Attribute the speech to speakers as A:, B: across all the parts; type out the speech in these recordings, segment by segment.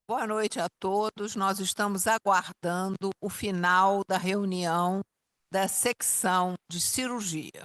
A: Boa noite a todos. Nós estamos aguardando o final da reunião da secção de cirurgia.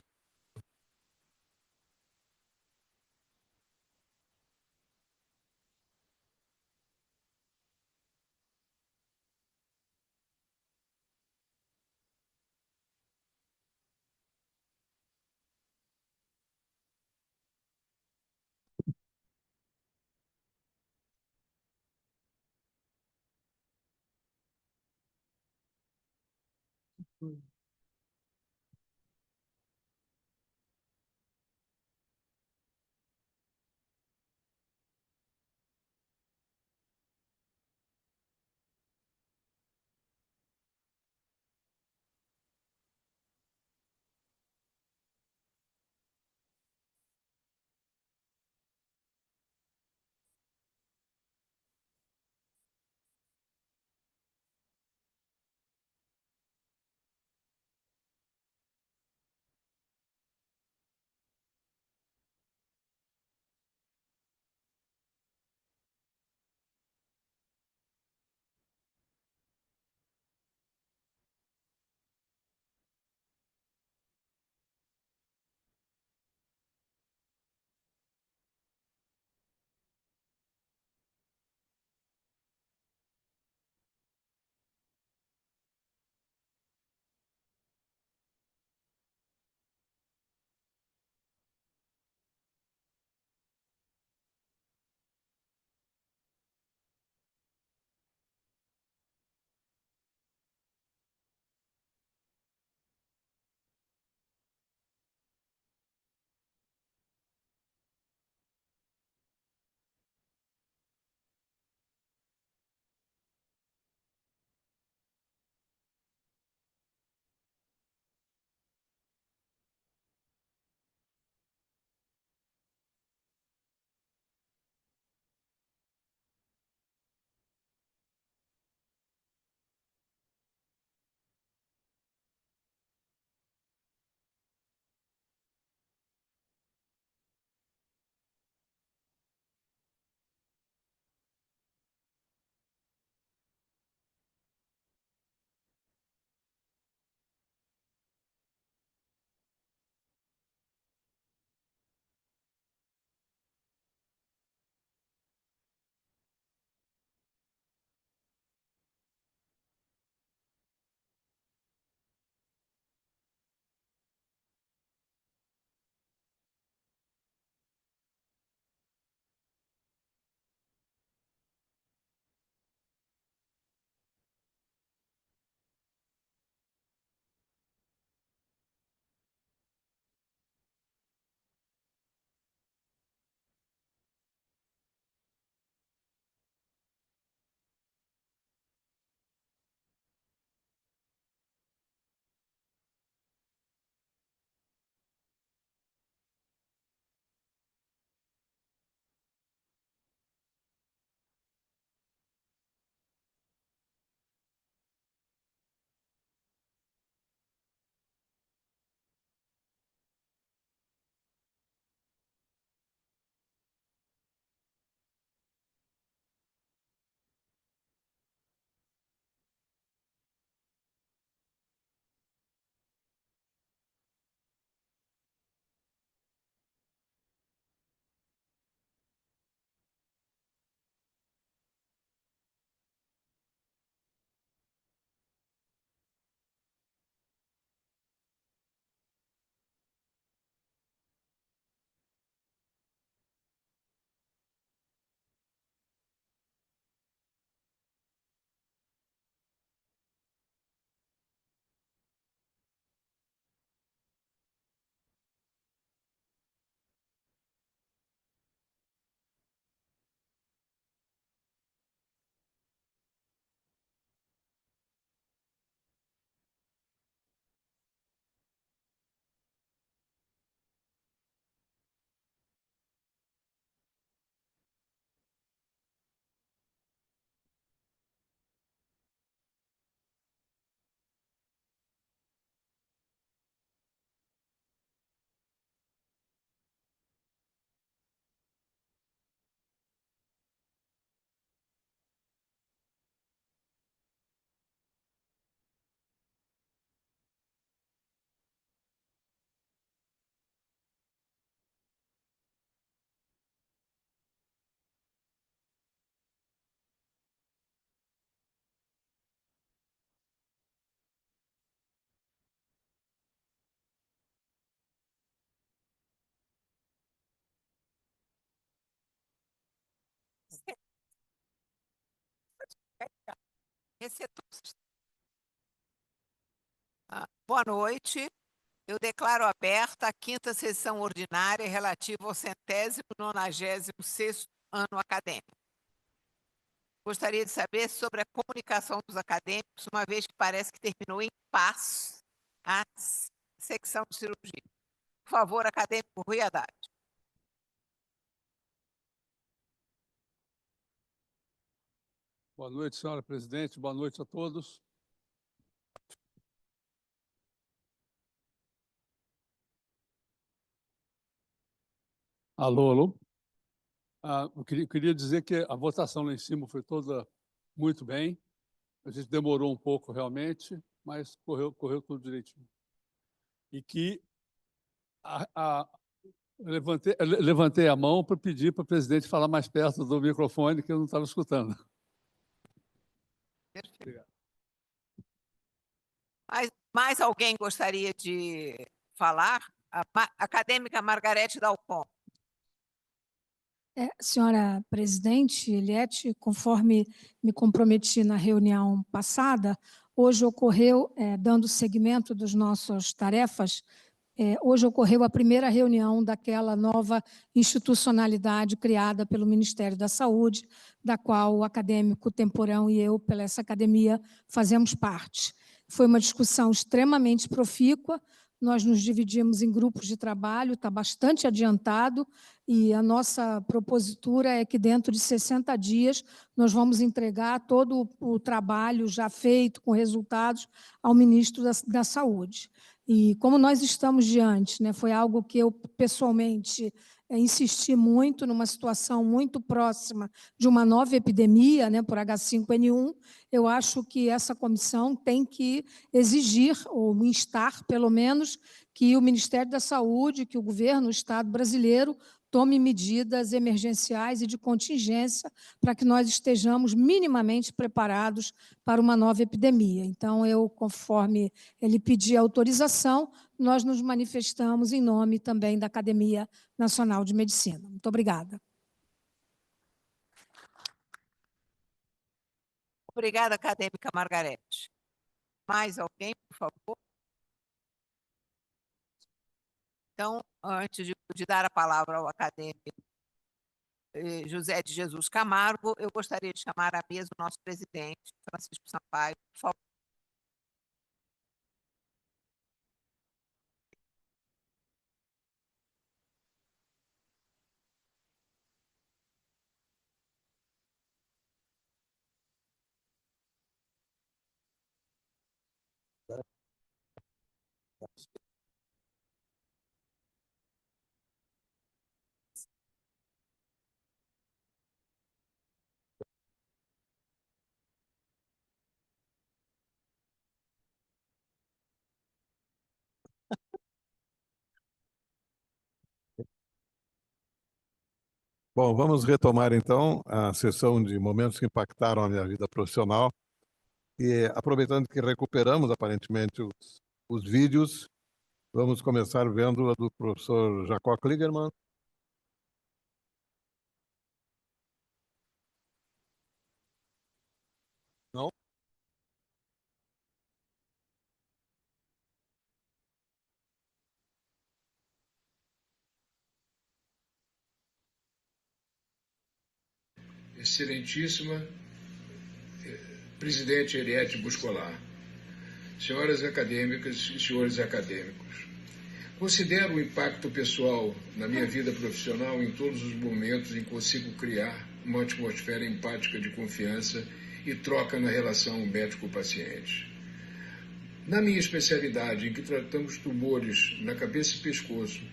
A: Boa noite. Eu declaro aberta a quinta sessão ordinária relativa ao 196º ano acadêmico. Gostaria de saber sobre a comunicação dos acadêmicos, uma vez que parece que terminou em paz a secção de cirurgia. Por favor, acadêmico Rui Haddad.
B: Boa noite, senhora presidente. Boa noite a todos. Alô, alô. Eu queria dizer que a votação lá em cima foi toda muito bem. A gente demorou um pouco realmente, mas correu tudo direitinho. E que levantei a mão para pedir para o presidente falar mais perto do microfone, que eu não estava escutando.
A: Obrigado. Mais alguém gostaria de falar? A acadêmica Margarete Dalpon.
C: Senhora presidente Eliette, conforme me comprometi na reunião passada, hoje ocorreu, dando seguimento das nossas tarefas, hoje ocorreu a primeira reunião daquela nova institucionalidade criada pelo Ministério da Saúde, da qual o acadêmico Temporão e eu, pela essa academia, fazemos parte. Foi uma discussão extremamente profícua, nós nos dividimos em grupos de trabalho, está bastante adiantado, e a nossa propositura é que dentro de 60 dias nós vamos entregar todo o trabalho já feito, com resultados, ao ministro da Saúde. E como nós estamos diante, foi algo que eu pessoalmente insisti muito, numa situação muito próxima de uma nova epidemia, por H5N1, eu acho que essa comissão tem que exigir, ou instar, pelo menos, que o Ministério da Saúde, que o governo, o Estado brasileiro, tome medidas emergenciais e de contingência para que nós estejamos minimamente preparados para uma nova epidemia. Então, conforme ele pedir autorização, nós nos manifestamos em nome também da Academia Nacional de Medicina. Muito obrigada.
A: Obrigada, acadêmica Margarete. Mais alguém, por favor? Então, antes de dar a palavra ao acadêmico José de Jesus Camargo, eu gostaria de chamar à mesa o nosso presidente, Francisco Sampaio, por favor.
D: Bom, vamos retomar então a sessão de momentos que impactaram a minha vida profissional. E aproveitando que recuperamos aparentemente os vídeos, vamos começar vendo a do professor Jacó Kligerman. Não?
E: Excelentíssima presidente Eliette Buscolar, senhoras acadêmicas e senhores acadêmicos, considero o impacto pessoal na minha vida profissional em todos os momentos em que consigo criar uma atmosfera empática de confiança e troca na relação médico-paciente. Na minha especialidade, em que tratamos tumores na cabeça e pescoço,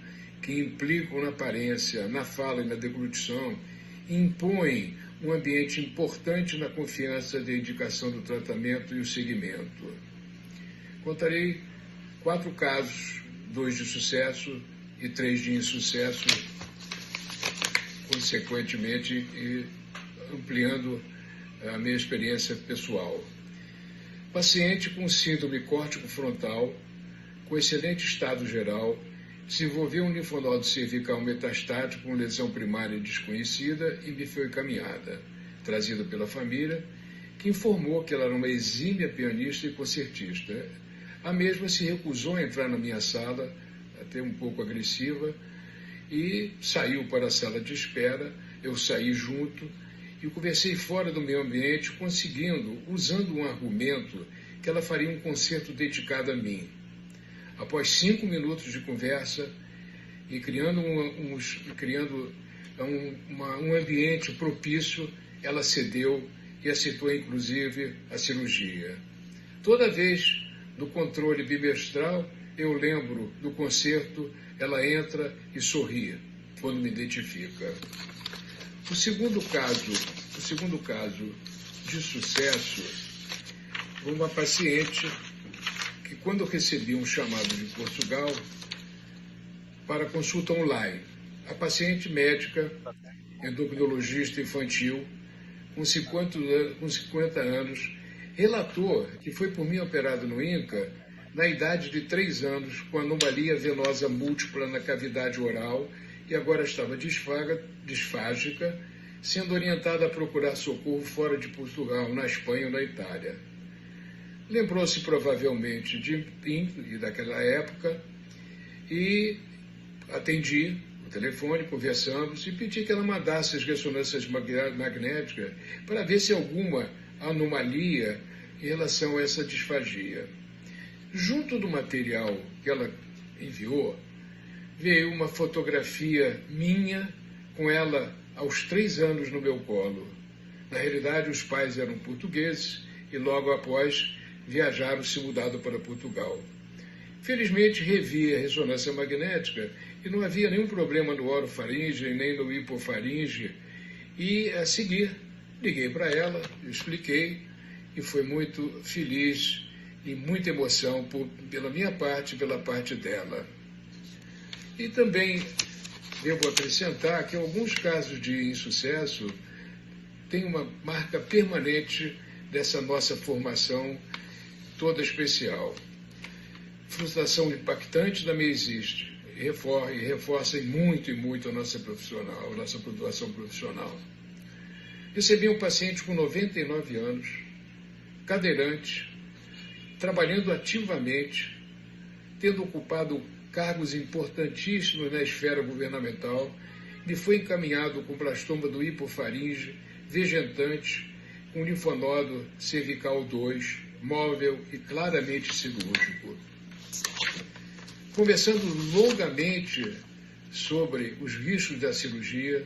E: que implicam na aparência, na fala e na deglutição, impõem um ambiente importante na confiança da indicação do tratamento e o seguimento. Contarei 4 casos, 2 de sucesso e 3 de insucesso, consequentemente, e ampliando a minha experiência pessoal. Paciente com síndrome córtico-frontal, com excelente estado geral, desenvolveu um linfonodo cervical metastático com lesão primária desconhecida e me foi encaminhada, trazida pela família, que informou que ela era uma exímia pianista e concertista. A mesma se recusou a entrar na minha sala, até um pouco agressiva, e saiu para a sala de espera. Eu saí junto e conversei fora do meu ambiente, conseguindo, usando um argumento, que ela faria um concerto dedicado a mim. Após 5 minutos de conversa e criando um ambiente propício, ela cedeu e aceitou, inclusive, a cirurgia. Toda vez do controle bimestral, eu lembro do concerto, ela entra e sorri quando me identifica. O segundo caso de sucesso foi uma paciente que, quando eu recebi um chamado de Portugal para consulta online, a paciente médica, endocrinologista infantil, com 50 anos, relatou que foi por mim operado no INCA na idade de 3 anos, com anomalia venosa múltipla na cavidade oral e agora estava disfágica, sendo orientada a procurar socorro fora de Portugal, na Espanha ou na Itália. Lembrou-se provavelmente de mim e daquela época e atendi o telefone, conversamos e pedi que ela mandasse as ressonâncias magnéticas para ver se alguma anomalia em relação a essa disfagia. Junto do material que ela enviou, veio uma fotografia minha com ela aos 3 anos no meu colo. Na realidade, os pais eram portugueses e logo após viajaram, se mudado para Portugal. Felizmente, revi a ressonância magnética e não havia nenhum problema no orofaringe nem no hipofaringe. E, a seguir, liguei para ela, expliquei e foi muito feliz e muita emoção pela minha parte e pela parte dela. E também devo acrescentar que alguns casos de insucesso têm uma marca permanente dessa nossa formação toda especial. Frustração impactante também existe e reforça muito a nossa produção profissional. Recebi um paciente com 99 anos, cadeirante, trabalhando ativamente, tendo ocupado cargos importantíssimos na esfera governamental, me foi encaminhado com blastoma do hipofaringe, vegetante, com linfonodo cervical 2, móvel e claramente cirúrgico. Conversando longamente sobre os riscos da cirurgia,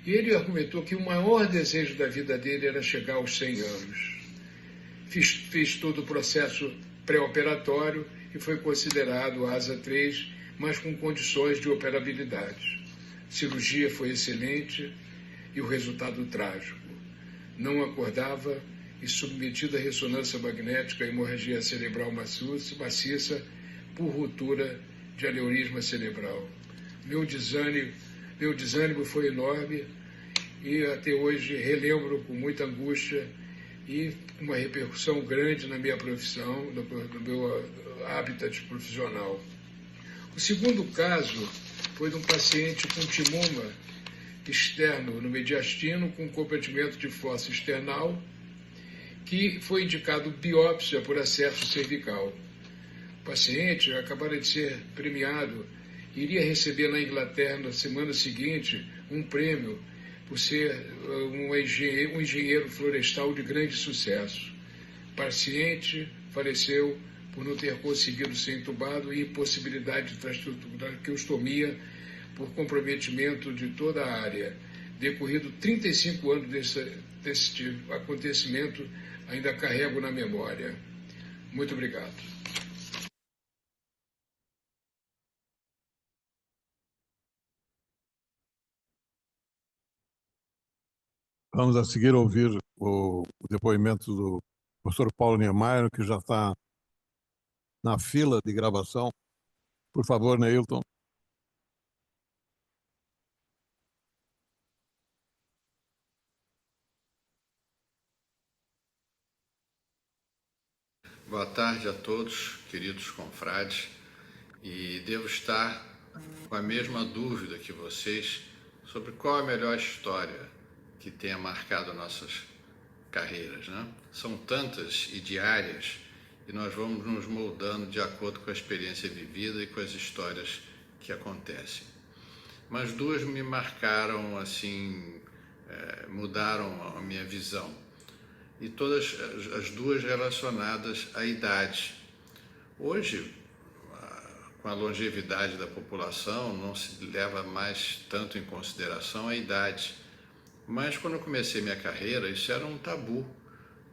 E: ele argumentou que o maior desejo da vida dele era chegar aos 100 anos. Fiz todo o processo pré-operatório e foi considerado asa 3, mas com condições de operabilidade. A cirurgia foi excelente e o resultado trágico. Não acordava e submetido à ressonância magnética, hemorragia cerebral maciça por ruptura de aneurisma cerebral. Meu desânimo foi enorme e até hoje relembro com muita angústia e uma repercussão grande na minha profissão, no meu habitat profissional. O segundo caso foi de um paciente com timoma externo no mediastino com comprometimento de fossa external, que foi indicado biópsia por acesso cervical. O paciente acabara de ser premiado, iria receber na Inglaterra na semana seguinte um prêmio por ser um engenheiro florestal de grande sucesso. O paciente faleceu por não ter conseguido ser entubado e impossibilidade de traqueostomia por comprometimento de toda a área. Decorrido 35 anos desse acontecimento, ainda carrego na memória. Muito obrigado.
D: Vamos a seguir ouvir o depoimento do professor Paulo Niemeyer, que já está na fila de gravação. Por favor, Neilton.
F: Boa tarde a todos, queridos confrades, e devo estar com a mesma dúvida que vocês sobre qual a melhor história que tenha marcado nossas carreiras, né? São tantas e diárias, e nós vamos nos moldando de acordo com a experiência vivida e com as histórias que acontecem. Mas duas me marcaram, assim, mudaram a minha visão. E todas as duas relacionadas à idade. Hoje, com a longevidade da população, não se leva mais tanto em consideração a idade. Mas quando eu comecei minha carreira, isso era um tabu.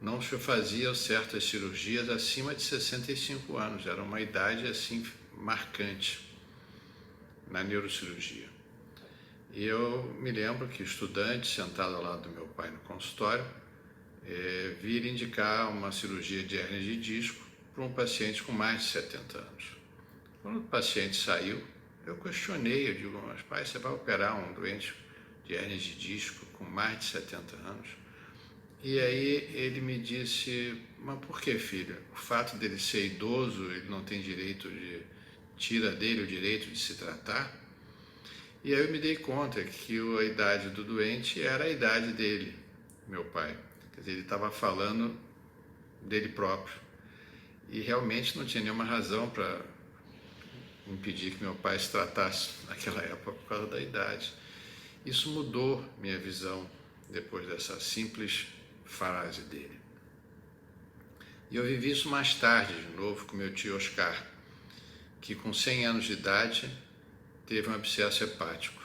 F: Não se fazia certas cirurgias acima de 65 anos. Era uma idade, assim, marcante na neurocirurgia. E eu me lembro que estudante, sentado ao lado do meu pai no consultório, vir indicar uma cirurgia de hérnia de disco para um paciente com mais de 70 anos. Quando o paciente saiu, eu questionei, eu digo, mas pai, você vai operar um doente de hérnia de disco com mais de 70 anos? E aí ele me disse, mas por que, filho? O fato dele ser idoso, ele não tem direito tira dele o direito de se tratar? E aí eu me dei conta que a idade do doente era a idade dele, meu pai. Quer dizer, ele estava falando dele próprio. E realmente não tinha nenhuma razão para impedir que meu pai se tratasse naquela época por causa da idade. Isso mudou minha visão depois dessa simples frase dele. E eu vivi isso mais tarde, de novo, com meu tio Oscar, que com 100 anos de idade teve um abscesso hepático.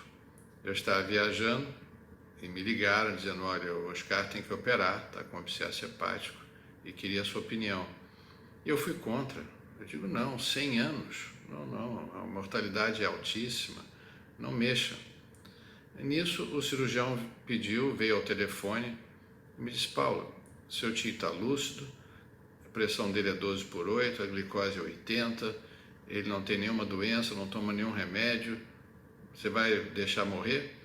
F: Eu estava viajando e me ligaram dizendo, olha, o Oscar tem que operar, está com abscesso hepático e queria a sua opinião. E eu fui contra. Eu digo, não, 100 anos, não, a mortalidade é altíssima, não mexa. E nisso, o cirurgião veio ao telefone e me disse, Paulo, seu tio está lúcido, a pressão dele é 12/8, a glicose é 80, ele não tem nenhuma doença, não toma nenhum remédio, você vai deixar morrer?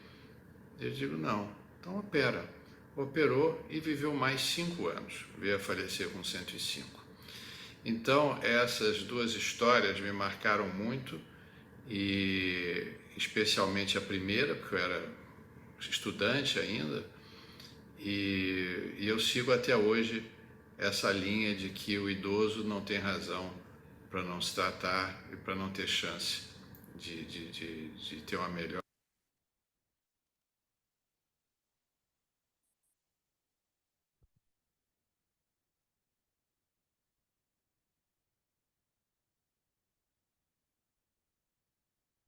F: Eu digo, não, então opera. Operou e viveu mais 5 anos, veio a falecer com 105. Então, essas duas histórias me marcaram muito, e especialmente a primeira, porque eu era estudante ainda, e eu sigo até hoje essa linha de que o idoso não tem razão para não se tratar e para não ter chance de ter uma melhor.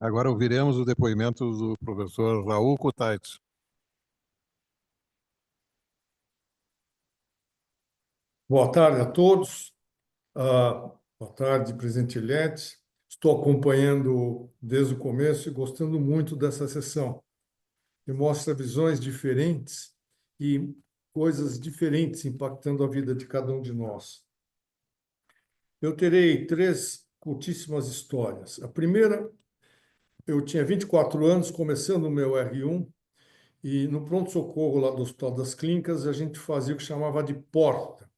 D: Agora ouviremos o depoimento do professor Raul Kutaitz.
G: Boa tarde a todos. Boa tarde, presidente Ilete. Estou acompanhando desde o começo e gostando muito dessa sessão, que mostra visões diferentes e coisas diferentes impactando a vida de cada um de nós. Eu terei 3 curtíssimas histórias. A primeira, eu tinha 24 anos, começando o meu R1, e no pronto-socorro lá do Hospital das Clínicas, a gente fazia o que chamava de porta.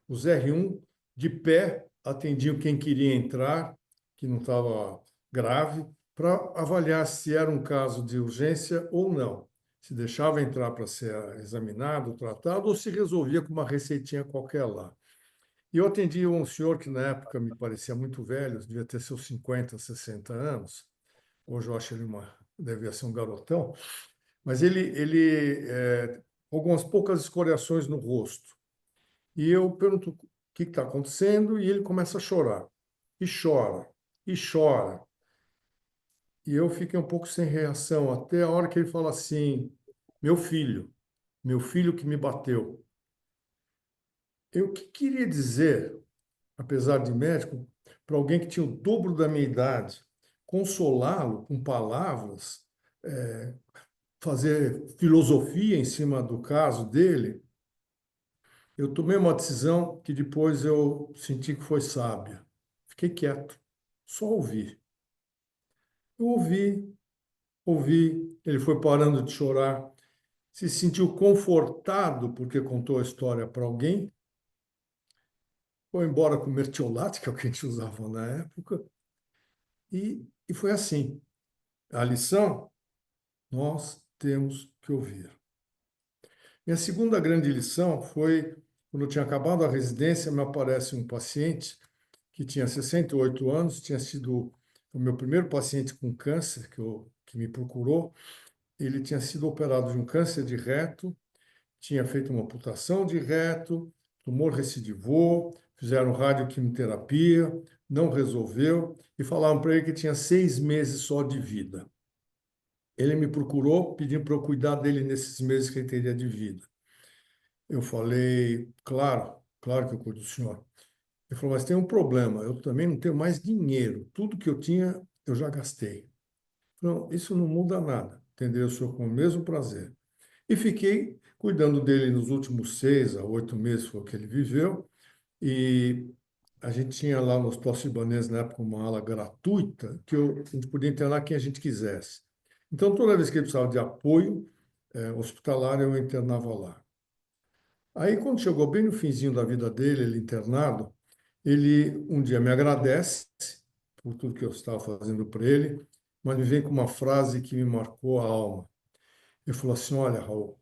G: Os R1, de pé, atendiam quem queria entrar, que não estava grave, para avaliar se era um caso de urgência ou não. Se deixava entrar para ser examinado, tratado, ou se resolvia com uma receitinha qualquer lá. E eu atendi um senhor que, na época, me parecia muito velho, devia ter seus 50, 60 anos. Hoje eu acho ele devia ser um garotão. Mas algumas poucas escoriações no rosto. E eu pergunto o que está acontecendo, e ele começa a chorar. E chora, e chora. E eu fiquei um pouco sem reação, até a hora que ele fala assim, meu filho que me bateu. Eu que queria dizer, apesar de médico, para alguém que tinha o dobro da minha idade, consolá-lo com palavras, fazer filosofia em cima do caso dele, eu tomei uma decisão que depois eu senti que foi sábia. Fiquei quieto, só ouvi. Eu ouvi, ele foi parando de chorar, se sentiu confortado porque contou a história para alguém, foi embora com mertiolate, que é o que a gente usava na época, e foi assim. A lição, nós temos que ouvir. E a segunda grande lição foi, quando eu tinha acabado a residência, me aparece um paciente que tinha 68 anos, tinha sido o meu primeiro paciente com câncer que me procurou. Ele tinha sido operado de um câncer de reto, tinha feito uma amputação de reto, tumor recidivou, fizeram radioquimioterapia, não resolveu, e falaram para ele que tinha 6 meses só de vida. Ele me procurou, pedindo para eu cuidar dele nesses meses que ele teria de vida. Eu falei, claro que eu cuido do senhor. Ele falou, mas tem um problema, eu também não tenho mais dinheiro. Tudo que eu tinha, eu já gastei. Não, isso não muda nada, entendeu? O senhor com o mesmo prazer. E fiquei cuidando dele nos últimos 6 a 8 meses, foi o que ele viveu. E a gente tinha lá no Hospital Sírio-Libanês, na época, uma ala gratuita, que a gente podia internar quem a gente quisesse. Então, toda vez que ele precisava de apoio hospitalar, eu internava lá. Aí, quando chegou bem no finzinho da vida dele, ele internado, ele um dia me agradece por tudo que eu estava fazendo para ele, mas me vem com uma frase que me marcou a alma. Ele falou assim, olha, Raul,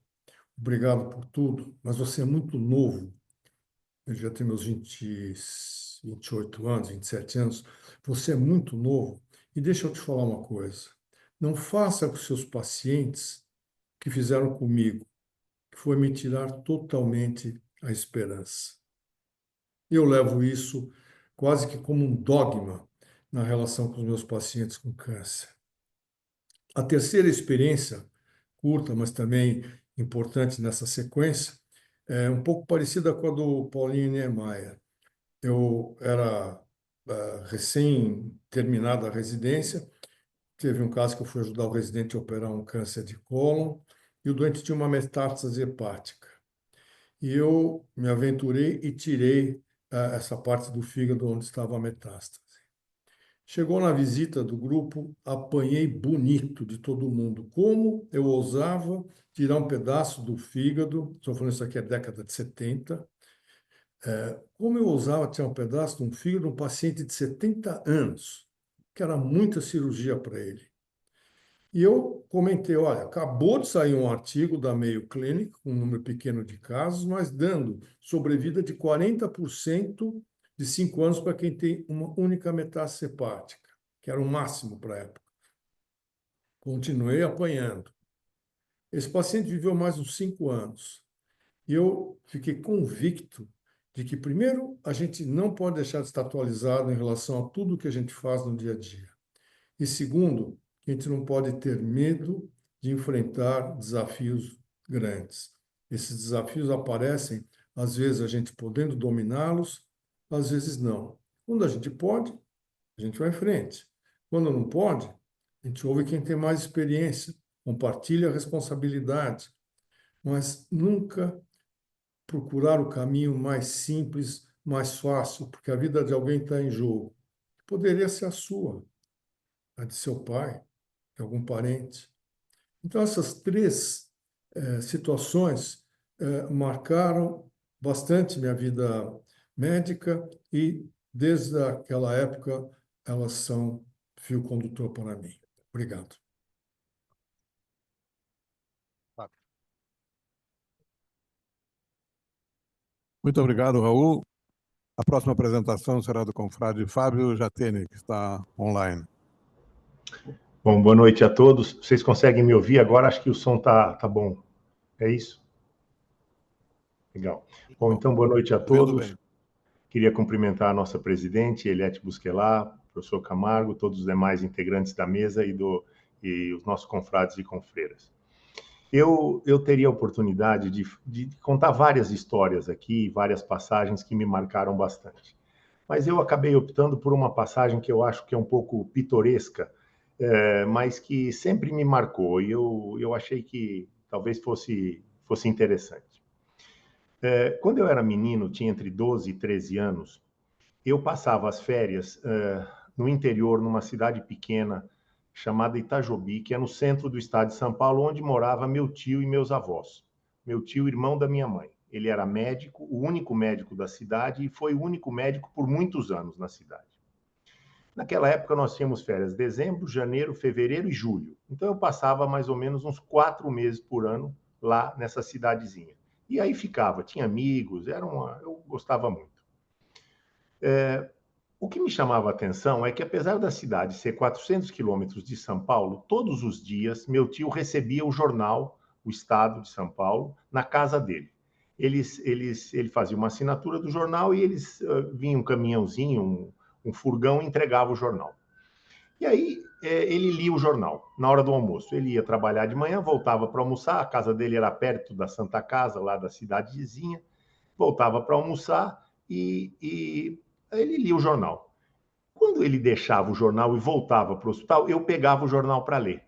G: obrigado por tudo, mas você é muito novo. Eu já tenho meus 28 anos, 27 anos. Você é muito novo. E deixa eu te falar uma coisa. Não faça com seus pacientes o que fizeram comigo, que foi me tirar totalmente a esperança. Eu levo isso quase que como um dogma na relação com os meus pacientes com câncer. A terceira experiência, curta, mas também importante nessa sequência, é um pouco parecida com a do Paulinho Niemeyer. Eu era recém-terminada a residência, teve um caso que eu fui ajudar o residente a operar um câncer de cólon, e o doente tinha uma metástase hepática. E eu me aventurei e tirei essa parte do fígado onde estava a metástase. Chegou na visita do grupo, apanhei bonito de todo mundo. Como eu ousava tirar um pedaço do fígado, estou falando isso aqui é década de 70, como eu ousava tirar um pedaço de um fígado de um paciente de 70 anos, que era muita cirurgia para ele. E eu comentei, olha, acabou de sair um artigo da Mayo Clinic, com um número pequeno de casos, mas dando sobrevida de 40% de 5 anos para quem tem uma única metástase hepática, que era o máximo para a época. Continuei apanhando. Esse paciente viveu mais uns 5 anos. E eu fiquei convicto de que, primeiro, a gente não pode deixar de estar atualizado em relação a tudo que a gente faz no dia a dia. E, segundo, a gente não pode ter medo de enfrentar desafios grandes. Esses desafios aparecem, às vezes, a gente podendo dominá-los, às vezes não. Quando a gente pode, a gente vai em frente. Quando não pode, a gente ouve quem tem mais experiência, compartilha a responsabilidade, mas nunca procurar o caminho mais simples, mais fácil, porque a vida de alguém está em jogo. Poderia ser a sua, a de seu pai, de algum parente. Então, essas 3 situações marcaram bastante minha vida médica e, desde aquela época, elas são fio condutor para mim. Obrigado.
D: Muito obrigado, Raul. A próxima apresentação será do confrade Fábio Jatene, que está online.
H: Bom, boa noite a todos. Vocês conseguem me ouvir agora? Acho que o som tá bom. É isso? Legal. Bom, então, boa noite a todos. Queria cumprimentar a nossa presidente, Eliette Busquelat, professor Camargo, todos os demais integrantes da mesa e os nossos confrades e confreiras. Eu teria a oportunidade de contar várias histórias aqui, várias passagens que me marcaram bastante. Mas eu acabei optando por uma passagem que eu acho que é um pouco pitoresca, mas que sempre me marcou, e eu achei que talvez fosse interessante. Quando eu era menino, tinha entre 12 e 13 anos, eu passava as férias no interior, numa cidade pequena, chamada Itajobi, que é no centro do estado de São Paulo, onde morava meu tio e meus avós. Meu tio, irmão da minha mãe. Ele era médico, o único médico da cidade, e foi o único médico por muitos anos na cidade. Naquela época, nós tínhamos férias dezembro, janeiro, fevereiro e julho. Então, eu passava mais ou menos uns 4 meses por ano lá nessa cidadezinha. E aí ficava, tinha amigos, eu gostava muito. O que me chamava a atenção é que, apesar da cidade ser 400 quilômetros de São Paulo, todos os dias meu tio recebia o jornal, o Estado de São Paulo, na casa dele. Ele fazia uma assinatura do jornal e vinha um caminhãozinho, um furgão e entregava o jornal. E aí ele lia o jornal na hora do almoço. Ele ia trabalhar de manhã, voltava para almoçar, a casa dele era perto da Santa Casa, lá da cidadezinha, voltava para almoçar e ele lia o jornal. Quando ele deixava o jornal e voltava para o hospital, eu pegava o jornal para ler.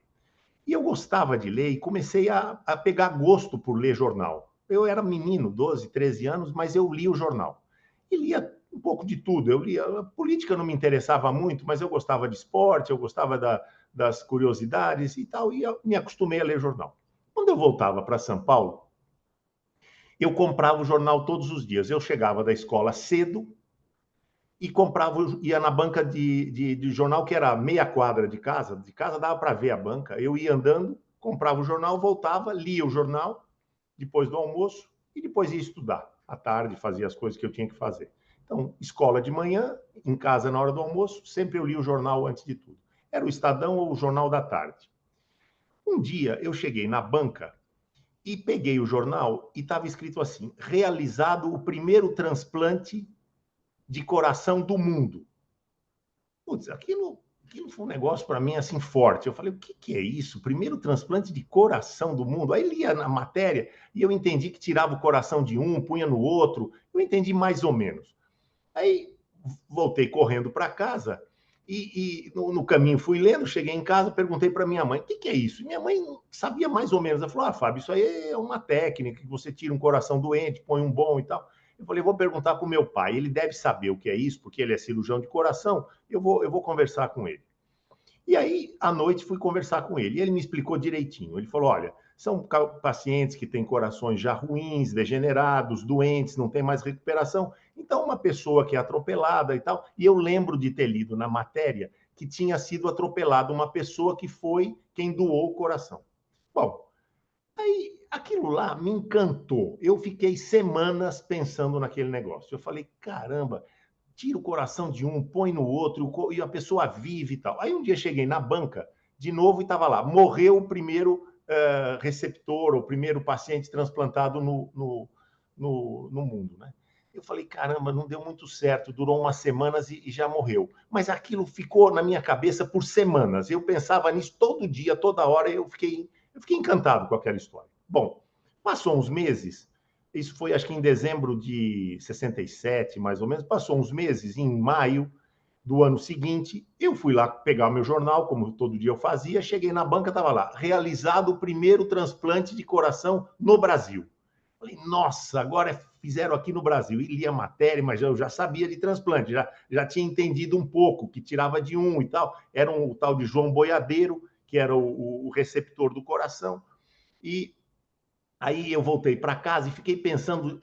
H: E eu gostava de ler e comecei a pegar gosto por ler jornal. Eu era menino, 12, 13 anos, mas eu lia o jornal. E lia um pouco de tudo. Eu lia, a política não me interessava muito, mas eu gostava de esporte, eu gostava das curiosidades e tal, e eu me acostumei a ler jornal. Quando eu voltava para São Paulo, eu comprava o jornal todos os dias. Eu chegava da escola cedo e ia na banca de jornal, que era meia quadra de casa dava para ver a banca. Eu ia andando, comprava o jornal, voltava, lia o jornal, depois do almoço, e depois ia estudar. À tarde, fazia as coisas que eu tinha que fazer. Então, escola de manhã, em casa na hora do almoço, sempre eu li o jornal antes de tudo. Era o Estadão ou o Jornal da Tarde. Um dia, eu cheguei na banca e peguei o jornal e estava escrito assim: realizado o primeiro transplante de coração do mundo. Putz, aquilo foi um negócio para mim assim forte. Eu falei, o que é isso? Primeiro transplante de coração do mundo. Aí lia na matéria e eu entendi que tirava o coração de um, punha no outro. Eu entendi mais ou menos. Aí voltei correndo para casa e no caminho fui lendo, cheguei em casa, perguntei para minha mãe, o que é isso? E minha mãe sabia mais ou menos. Ela falou, Fábio, isso aí é uma técnica, que você tira um coração doente, põe um bom e tal. Eu falei, vou perguntar para o meu pai, ele deve saber o que é isso, porque ele é cirurgião de coração, eu vou conversar com ele. E aí, à noite, fui conversar com ele, e ele me explicou direitinho. Ele falou, olha, são pacientes que têm corações já ruins, degenerados, doentes, não tem mais recuperação. Então, uma pessoa que é atropelada e tal, e eu lembro de ter lido na matéria que tinha sido atropelada uma pessoa que foi quem doou o coração. Bom, aí aquilo lá me encantou. Eu fiquei semanas pensando naquele negócio. Eu falei, caramba, tira o coração de um, põe no outro, e a pessoa vive e tal. Aí um dia cheguei na banca, de novo, e estava lá, morreu o primeiro receptor, o primeiro paciente transplantado no mundo, né? Eu falei, caramba, não deu muito certo, durou umas semanas e já morreu. Mas aquilo ficou na minha cabeça por semanas. Eu pensava nisso todo dia, toda hora, eu fiquei encantado com aquela história. Bom, passou uns meses, isso foi acho que em dezembro de 67, mais ou menos, passou uns meses, em maio do ano seguinte, eu fui lá pegar o meu jornal, como todo dia eu fazia, cheguei na banca, estava lá, realizado o primeiro transplante de coração no Brasil. Falei, nossa, agora fizeram aqui no Brasil. E li a matéria, mas eu já sabia de transplante, já tinha entendido um pouco, que tirava de um e tal. Era o tal de João Boiadeiro, que era o receptor do coração. E aí eu voltei para casa e fiquei pensando,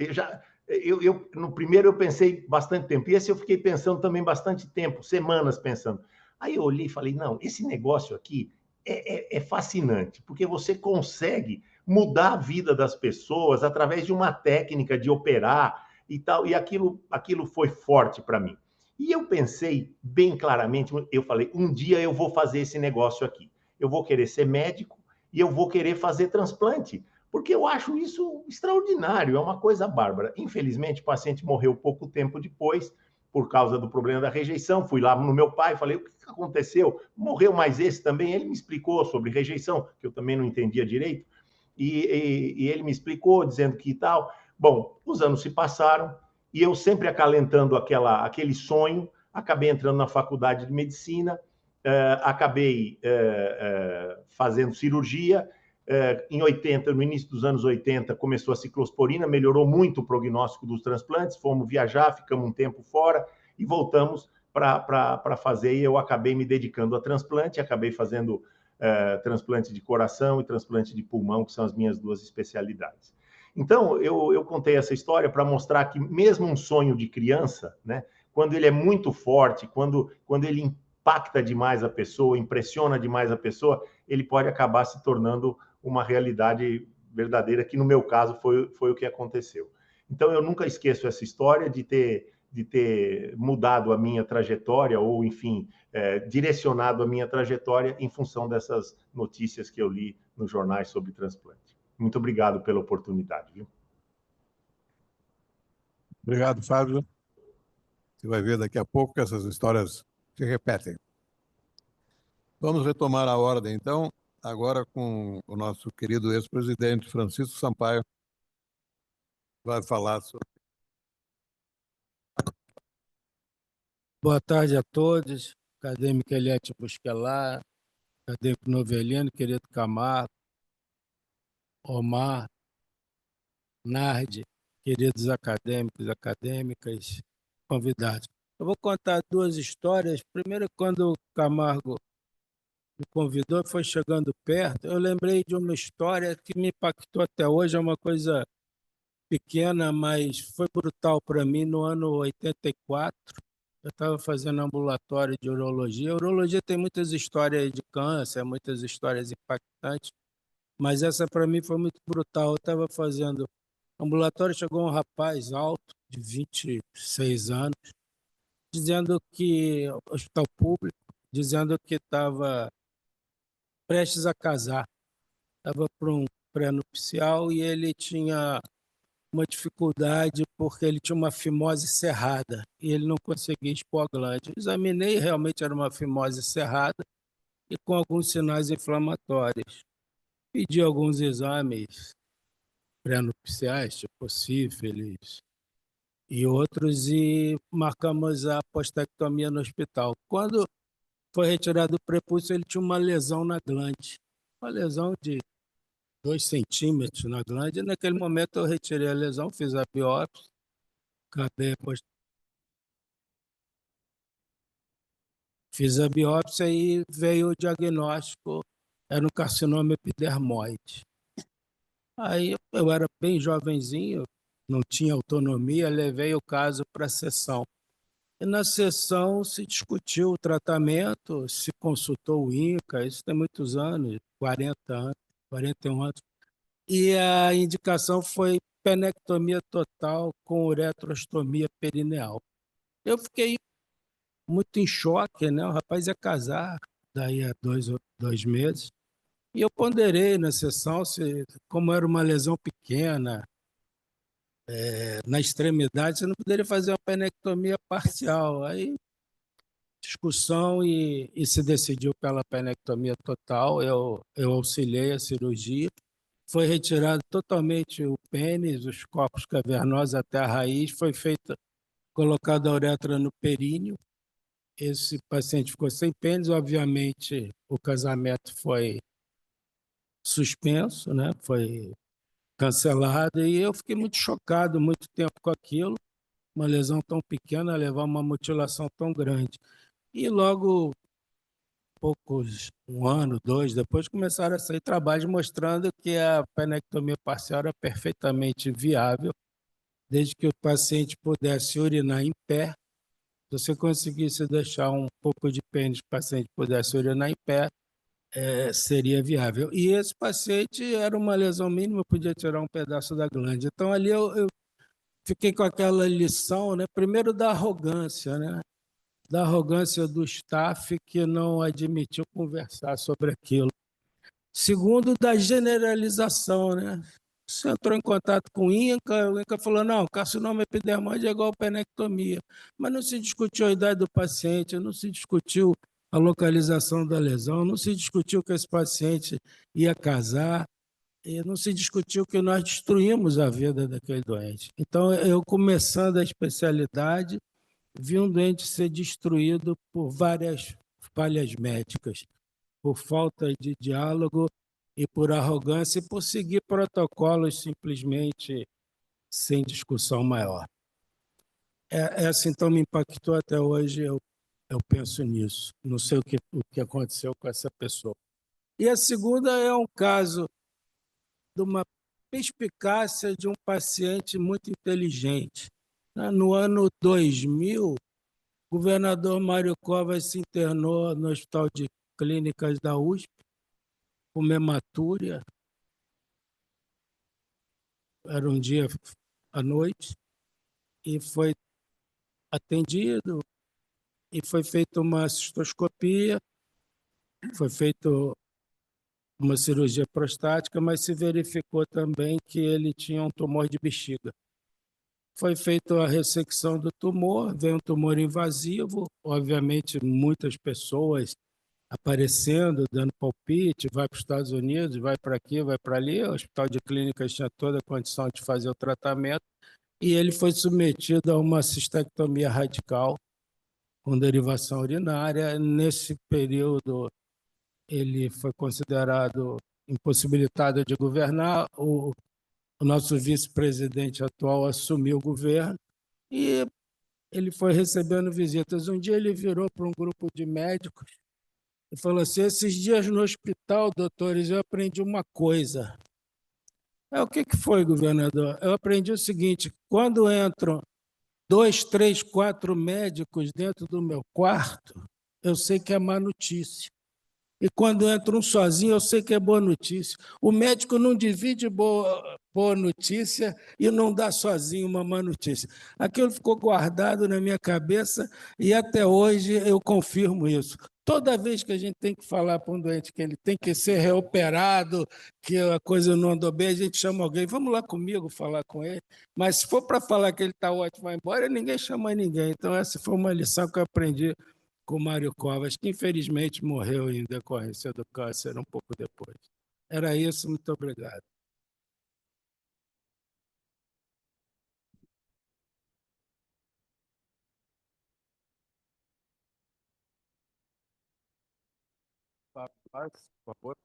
H: no primeiro eu pensei bastante tempo, e esse eu fiquei pensando também bastante tempo, semanas pensando. Aí eu olhei e falei, não, esse negócio aqui é fascinante, porque você consegue mudar a vida das pessoas através de uma técnica de operar e tal, e aquilo foi forte para mim. E eu pensei bem claramente, eu falei, um dia eu vou fazer esse negócio aqui. Eu vou querer ser médico e eu vou querer fazer transplante, porque eu acho isso extraordinário, é uma coisa bárbara. Infelizmente, o paciente morreu pouco tempo depois, por causa do problema da rejeição. Fui lá no meu pai, falei, o que aconteceu? Morreu mais esse também? Ele me explicou sobre rejeição, que eu também não entendia direito, e ele me explicou, dizendo que tal. Bom, os anos se passaram, e eu sempre acalentando aquele sonho, acabei entrando na faculdade de medicina, acabei fazendo cirurgia. Em 80, no início dos anos 80, começou a ciclosporina, melhorou muito o prognóstico dos transplantes, fomos viajar, ficamos um tempo fora e voltamos para fazer, e eu acabei me dedicando a transplante, acabei fazendo transplante de coração e transplante de pulmão, que são as minhas duas especialidades. Então, eu contei essa história para mostrar que mesmo um sonho de criança, né, quando ele é muito forte, quando ele impacta demais a pessoa, impressiona demais a pessoa, ele pode acabar se tornando uma realidade verdadeira, que no meu caso foi o que aconteceu. Então, eu nunca esqueço essa história de ter mudado a minha trajetória, ou, enfim, direcionado a minha trajetória em função dessas notícias que eu li nos jornais sobre transplante. Muito obrigado pela oportunidade. Viu?
D: Obrigado, Fábio. Você vai ver daqui a pouco que essas histórias se repetem. Vamos retomar a ordem, então, agora com o nosso querido ex-presidente Francisco Sampaio, vai falar sobre...
I: Boa tarde a todos, acadêmico Eliette Busquelar, acadêmico Novelino, querido Camargo, Omar, Nardi, queridos acadêmicos, acadêmicas, convidados. Eu vou contar duas histórias. Primeiro, quando o Camargo me convidou, foi chegando perto, eu lembrei de uma história que me impactou até hoje, é uma coisa pequena, mas foi brutal para mim no ano 84. Eu estava fazendo ambulatório de urologia. A urologia tem muitas histórias de câncer, muitas histórias impactantes, mas essa para mim foi muito brutal. Eu estava fazendo ambulatório, chegou um rapaz alto, de 26 anos, dizendo que, hospital público, dizendo que estava prestes a casar, estava para um pré-nupcial e ele tinha uma dificuldade porque ele tinha uma fimose cerrada e ele não conseguia expor a glande. Examinei, realmente era uma fimose cerrada e com alguns sinais inflamatórios. Pedi alguns exames pré-nupciais, tipo sífilis e outros, e marcamos a postectomia no hospital. Quando foi retirado o prepúcio, ele tinha uma lesão na glande, uma lesão de 2 centímetros na glande. Naquele momento eu retirei a lesão, fiz a biópsia, fiz a biópsia e veio o diagnóstico, era um carcinoma epidermoide. Aí eu era bem jovenzinho, não tinha autonomia, levei o caso para a sessão. E na sessão se discutiu o tratamento, se consultou o INCA, isso tem muitos anos, 40 anos, 41 anos. E a indicação foi penectomia total com uretrostomia perineal. Eu fiquei muito em choque, né? O rapaz ia casar daí a 2 meses. E eu ponderei na sessão, como era uma lesão pequena, na extremidade, você não poderia fazer uma penectomia parcial. Aí, discussão e se decidiu pela penectomia total. Eu auxiliei a cirurgia. Foi retirado totalmente o pênis, os corpos cavernosos até a raiz, foi colocada a uretra no períneo. Esse paciente ficou sem pênis, obviamente o casamento foi suspenso, né? Foi cancelado, e eu fiquei muito chocado, muito tempo com aquilo, uma lesão tão pequena levar uma mutilação tão grande. E logo, um ano, 2 depois, começaram a sair trabalhos mostrando que a penectomia parcial era perfeitamente viável, desde que o paciente pudesse urinar em pé. Se você conseguisse deixar um pouco de pênis, o paciente pudesse urinar em pé, seria viável. E esse paciente era uma lesão mínima, podia tirar um pedaço da glande. Então, ali eu fiquei com aquela lição, né? Primeiro, da arrogância, né? Da arrogância do staff que não admitiu conversar sobre aquilo. Segundo, da generalização, né? Você entrou em contato com o INCA falou, não, carcinoma epidermoide é igual penectomia. Mas não se discutiu a idade do paciente, não se discutiu a localização da lesão, não se discutiu que esse paciente ia casar, e não se discutiu que nós destruímos a vida daquele doente. Então, eu começando a especialidade, vi um doente ser destruído por várias falhas médicas, por falta de diálogo e por arrogância e por seguir protocolos simplesmente sem discussão maior. Essa, então, me impactou até hoje, eu penso nisso. Não sei o que aconteceu com essa pessoa. E a segunda é um caso de uma perspicácia de um paciente muito inteligente. No ano 2000, o governador Mário Covas se internou no Hospital de Clínicas da USP, com hematúria, era um dia à noite, e foi atendido, e foi feita uma cistoscopia, foi feita uma cirurgia prostática, mas se verificou também que ele tinha um tumor de bexiga. Foi feita a ressecção do tumor, veio um tumor invasivo, obviamente muitas pessoas aparecendo, dando palpite, vai para os Estados Unidos, vai para aqui, vai para ali, o Hospital de Clínicas tinha toda a condição de fazer o tratamento, e ele foi submetido a uma cistectomia radical com derivação urinária. Nesse período, ele foi considerado impossibilitado de governar, o nosso vice-presidente atual assumiu o governo e ele foi recebendo visitas. Um dia ele virou para um grupo de médicos e falou assim: esses dias no hospital, doutores, eu aprendi uma coisa. O que foi, governador? Eu aprendi o seguinte: quando entram 2, 3, 4 médicos dentro do meu quarto, eu sei que é má notícia. E quando entra um sozinho, eu sei que é boa notícia. O médico não divide boa notícia e não dá sozinho uma má notícia. Aquilo ficou guardado na minha cabeça e até hoje eu confirmo isso. Toda vez que a gente tem que falar para um doente que ele tem que ser reoperado, que a coisa não andou bem, a gente chama alguém, vamos lá comigo falar com ele. Mas se for para falar que ele está ótimo, vai embora, ninguém chama ninguém. Então essa foi uma lição que eu aprendi com o Mário Covas, que infelizmente morreu em decorrência do câncer um pouco depois. Era isso, muito obrigado. Por favor.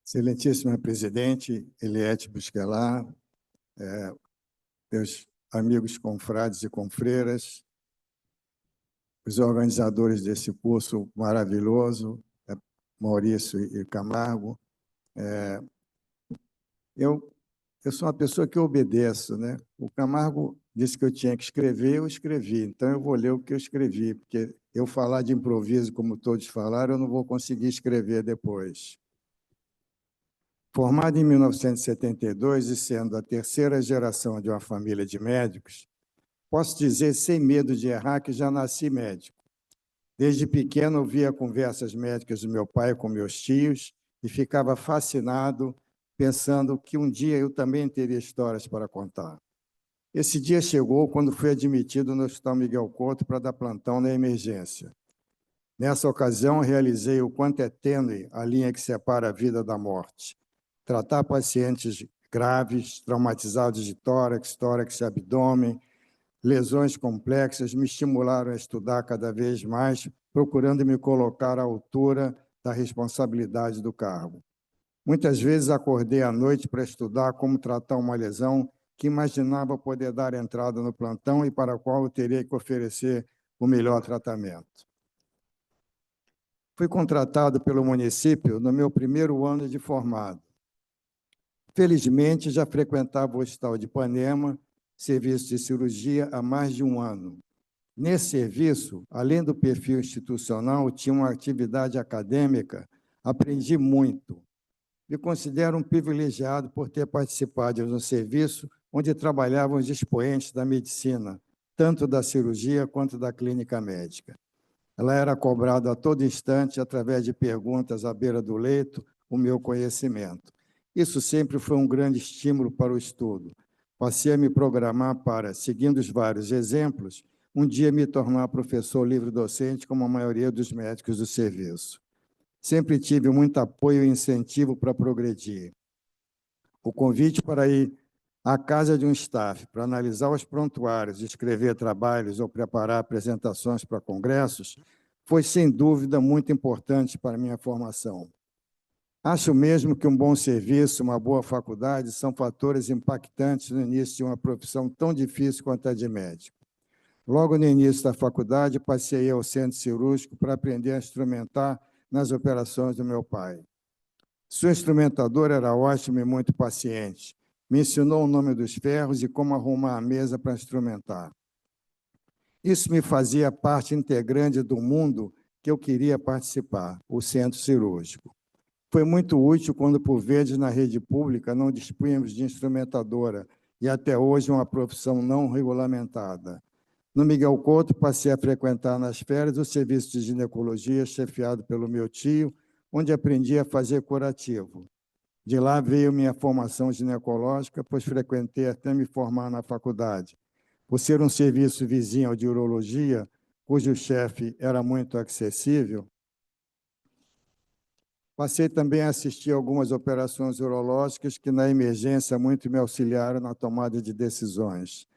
J: Excelentíssima presidente, Eliette Busquelar, meus amigos confrades e confreiras, os organizadores desse curso maravilhoso, Maurício e Camargo. Eu sou uma pessoa que obedeço, né? O Camargo disse que eu tinha que escrever, eu escrevi. Então, eu vou ler o que eu escrevi, porque eu falar de improviso, como todos falaram, eu não vou conseguir escrever depois. Formado em 1972 e sendo a terceira geração de uma família de médicos, posso dizer, sem medo de errar, que já nasci médico. Desde pequeno, ouvia conversas médicas do meu pai com meus tios e ficava fascinado, pensando que um dia eu também teria histórias para contar. Esse dia chegou quando fui admitido no Hospital Miguel Couto para dar plantão na emergência. Nessa ocasião, realizei o quanto é tênue a linha que separa a vida da morte. Tratar pacientes graves, traumatizados de tórax e abdômen, lesões complexas, me estimularam a estudar cada vez mais, procurando me colocar à altura da responsabilidade do cargo. Muitas vezes acordei à noite para estudar como tratar uma lesão que imaginava poder dar entrada no plantão e para a qual eu teria que oferecer o melhor tratamento. Fui contratado pelo município no meu primeiro ano de formado. Felizmente, já frequentava o Hospital de Ipanema, serviço de cirurgia, há mais de um ano. Nesse serviço, além do perfil institucional, tinha uma atividade acadêmica, aprendi muito. Me considero um privilegiado por ter participado de um serviço onde trabalhavam os expoentes da medicina, tanto da cirurgia quanto da clínica médica. Ela era cobrada a todo instante, através de perguntas à beira do leito, o meu conhecimento. Isso sempre foi um grande estímulo para o estudo. Passei a me programar para, seguindo os vários exemplos, um dia me tornar professor livre-docente, como a maioria dos médicos do serviço. Sempre tive muito apoio e incentivo para progredir. O convite para ir à casa de um staff para analisar os prontuários, escrever trabalhos ou preparar apresentações para congressos foi, sem dúvida, muito importante para a minha formação. Acho mesmo que um bom serviço, uma boa faculdade, são fatores impactantes no início de uma profissão tão difícil quanto a de médico. Logo no início da faculdade, passei ao centro cirúrgico para aprender a instrumentar nas operações do meu pai. Sua instrumentadora era ótima e muito paciente. Me ensinou o nome dos ferros e como arrumar a mesa para instrumentar. Isso me fazia parte integrante do mundo que eu queria participar, o centro cirúrgico. Foi muito útil quando, por vezes, na rede pública, não dispunhamos de instrumentadora e, até hoje, uma profissão não regulamentada. No Miguel Couto, passei a frequentar nas férias o serviço de ginecologia, chefiado pelo meu tio, onde aprendi a fazer curativo. De lá veio minha formação ginecológica, pois frequentei até me formar na faculdade. Por ser um serviço vizinho ao de urologia, cujo chefe era muito acessível, passei também a assistir algumas operações urológicas que, na emergência, muito me auxiliaram na tomada de decisões.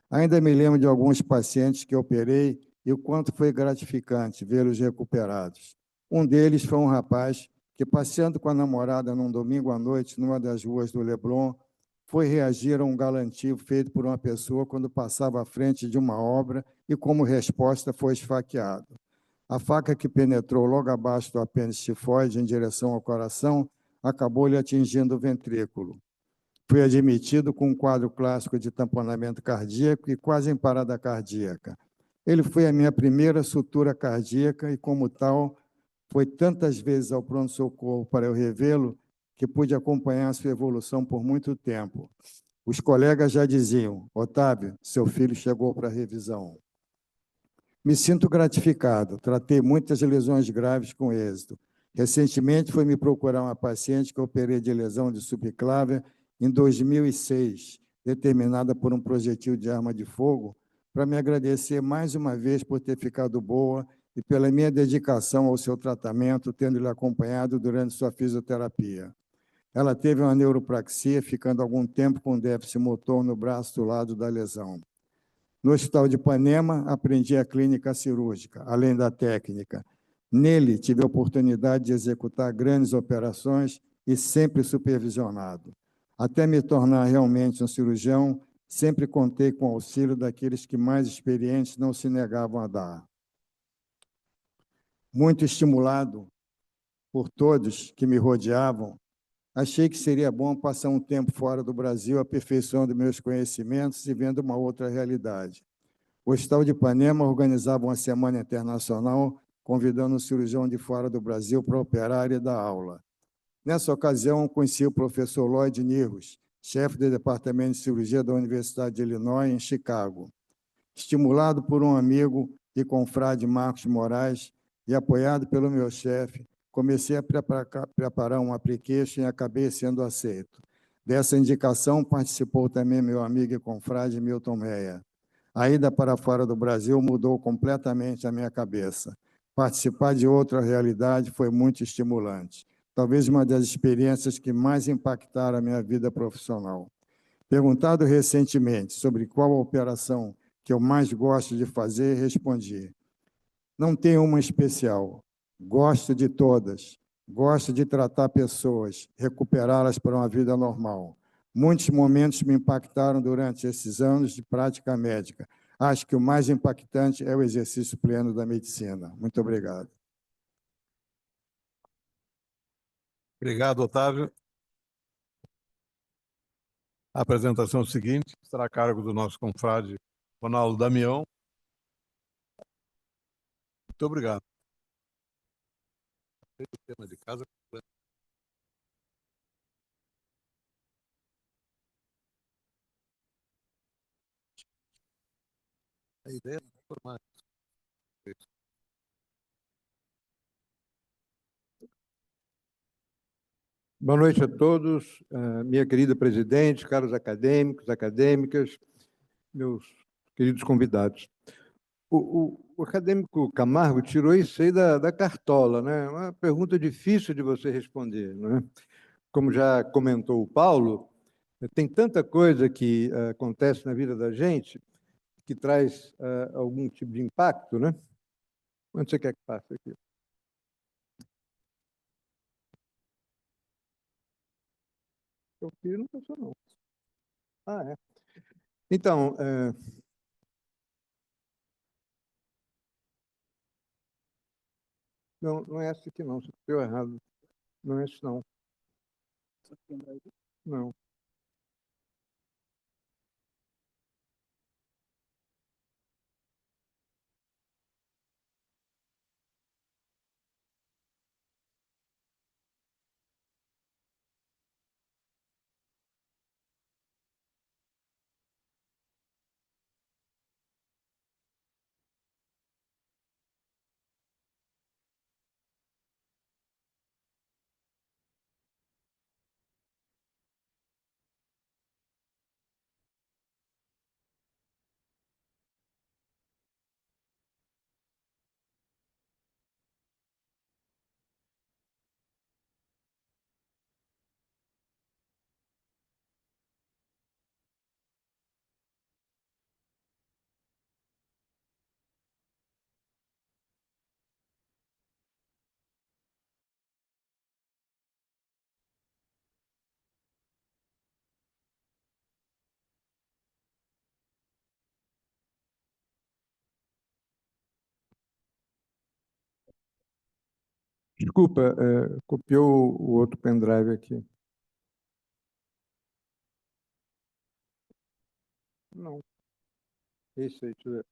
J: Ainda me lembro de alguns pacientes que operei e o quanto foi gratificante vê-los recuperados. Um deles foi um rapaz que, passeando com a namorada num domingo à noite, numa das ruas do Leblon, foi reagir a um galantio feito por uma pessoa quando passava à frente de uma obra e, como resposta, foi esfaqueado. A faca que penetrou logo abaixo do apêndice tifoide em direção ao coração acabou-lhe atingindo o ventrículo. Fui admitido com um quadro clássico de tamponamento cardíaco e quase em parada cardíaca. Ele foi a minha primeira sutura cardíaca e, como tal, foi tantas vezes ao pronto-socorro para eu revê-lo que pude acompanhar a sua evolução por muito tempo. Os colegas já diziam: Otávio, seu filho chegou para a revisão. Me sinto gratificado, tratei muitas lesões graves com êxito. Recentemente, foi me procurar uma paciente que eu operei de lesão de subclávia em 2006, determinada por um projetil de arma de fogo, para me agradecer mais uma vez por ter ficado boa e pela minha dedicação ao seu tratamento, tendo-lhe acompanhado durante sua fisioterapia. Ela teve uma neuropraxia, ficando algum tempo com déficit motor no braço do lado da lesão. No Hospital de Ipanema, aprendi a clínica cirúrgica, além da técnica. Nele, tive a oportunidade de executar grandes operações e sempre supervisionado. Até me tornar realmente um cirurgião, sempre contei com o auxílio daqueles que mais experientes não se negavam a dar. Muito estimulado por todos que me rodeavam, achei que seria bom passar um tempo fora do Brasil, aperfeiçoando meus conhecimentos e vendo uma outra realidade. O Hospital de Ipanema organizava uma semana internacional, convidando um cirurgião de fora do Brasil para operar e dar aula. Nessa ocasião, conheci o professor Lloyd Nirros, chefe do Departamento de Cirurgia da Universidade de Illinois, em Chicago. Estimulado por um amigo e confrade Marcos Moraes e apoiado pelo meu chefe, comecei a preparar um application e acabei sendo aceito. Dessa indicação participou também meu amigo e confrade Milton Meyer. A ida para fora do Brasil mudou completamente a minha cabeça. Participar de outra realidade foi muito estimulante. Talvez uma das experiências que mais impactaram a minha vida profissional. Perguntado recentemente sobre qual a operação que eu mais gosto de fazer, respondi: não tenho uma especial. Gosto de todas. Gosto de tratar pessoas, recuperá-las para uma vida normal. Muitos momentos me impactaram durante esses anos de prática médica. Acho que o mais impactante é o exercício pleno da medicina. Muito obrigado.
D: Obrigado, Otávio. A apresentação seguinte será a cargo do nosso confrade Ronaldo Damião. Muito obrigado. O tema de casa. A ideia é formar.
K: Boa noite a todos, minha querida presidente, caros acadêmicos, acadêmicas, meus queridos convidados. O acadêmico Camargo tirou isso aí da cartola, né? Uma pergunta difícil de você responder, não é? Como já comentou o Paulo, tem tanta coisa que acontece na vida da gente que traz algum tipo de impacto, né? Onde você quer que passe aqui? O filho não passou, não. Ah, é. Então, Não, não é esse aqui, não. Você copiou errado. Não é esse, não. Não. Desculpa, copiou o outro pendrive aqui. Não. Esse aí, deixa eu ver.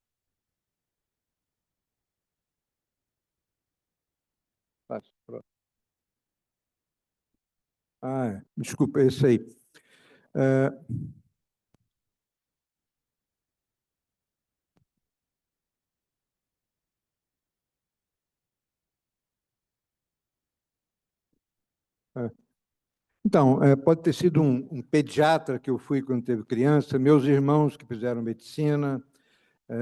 K: Passa, pronto. Desculpa, esse aí. Então, pode ter sido um pediatra que eu fui quando teve criança, meus irmãos que fizeram medicina,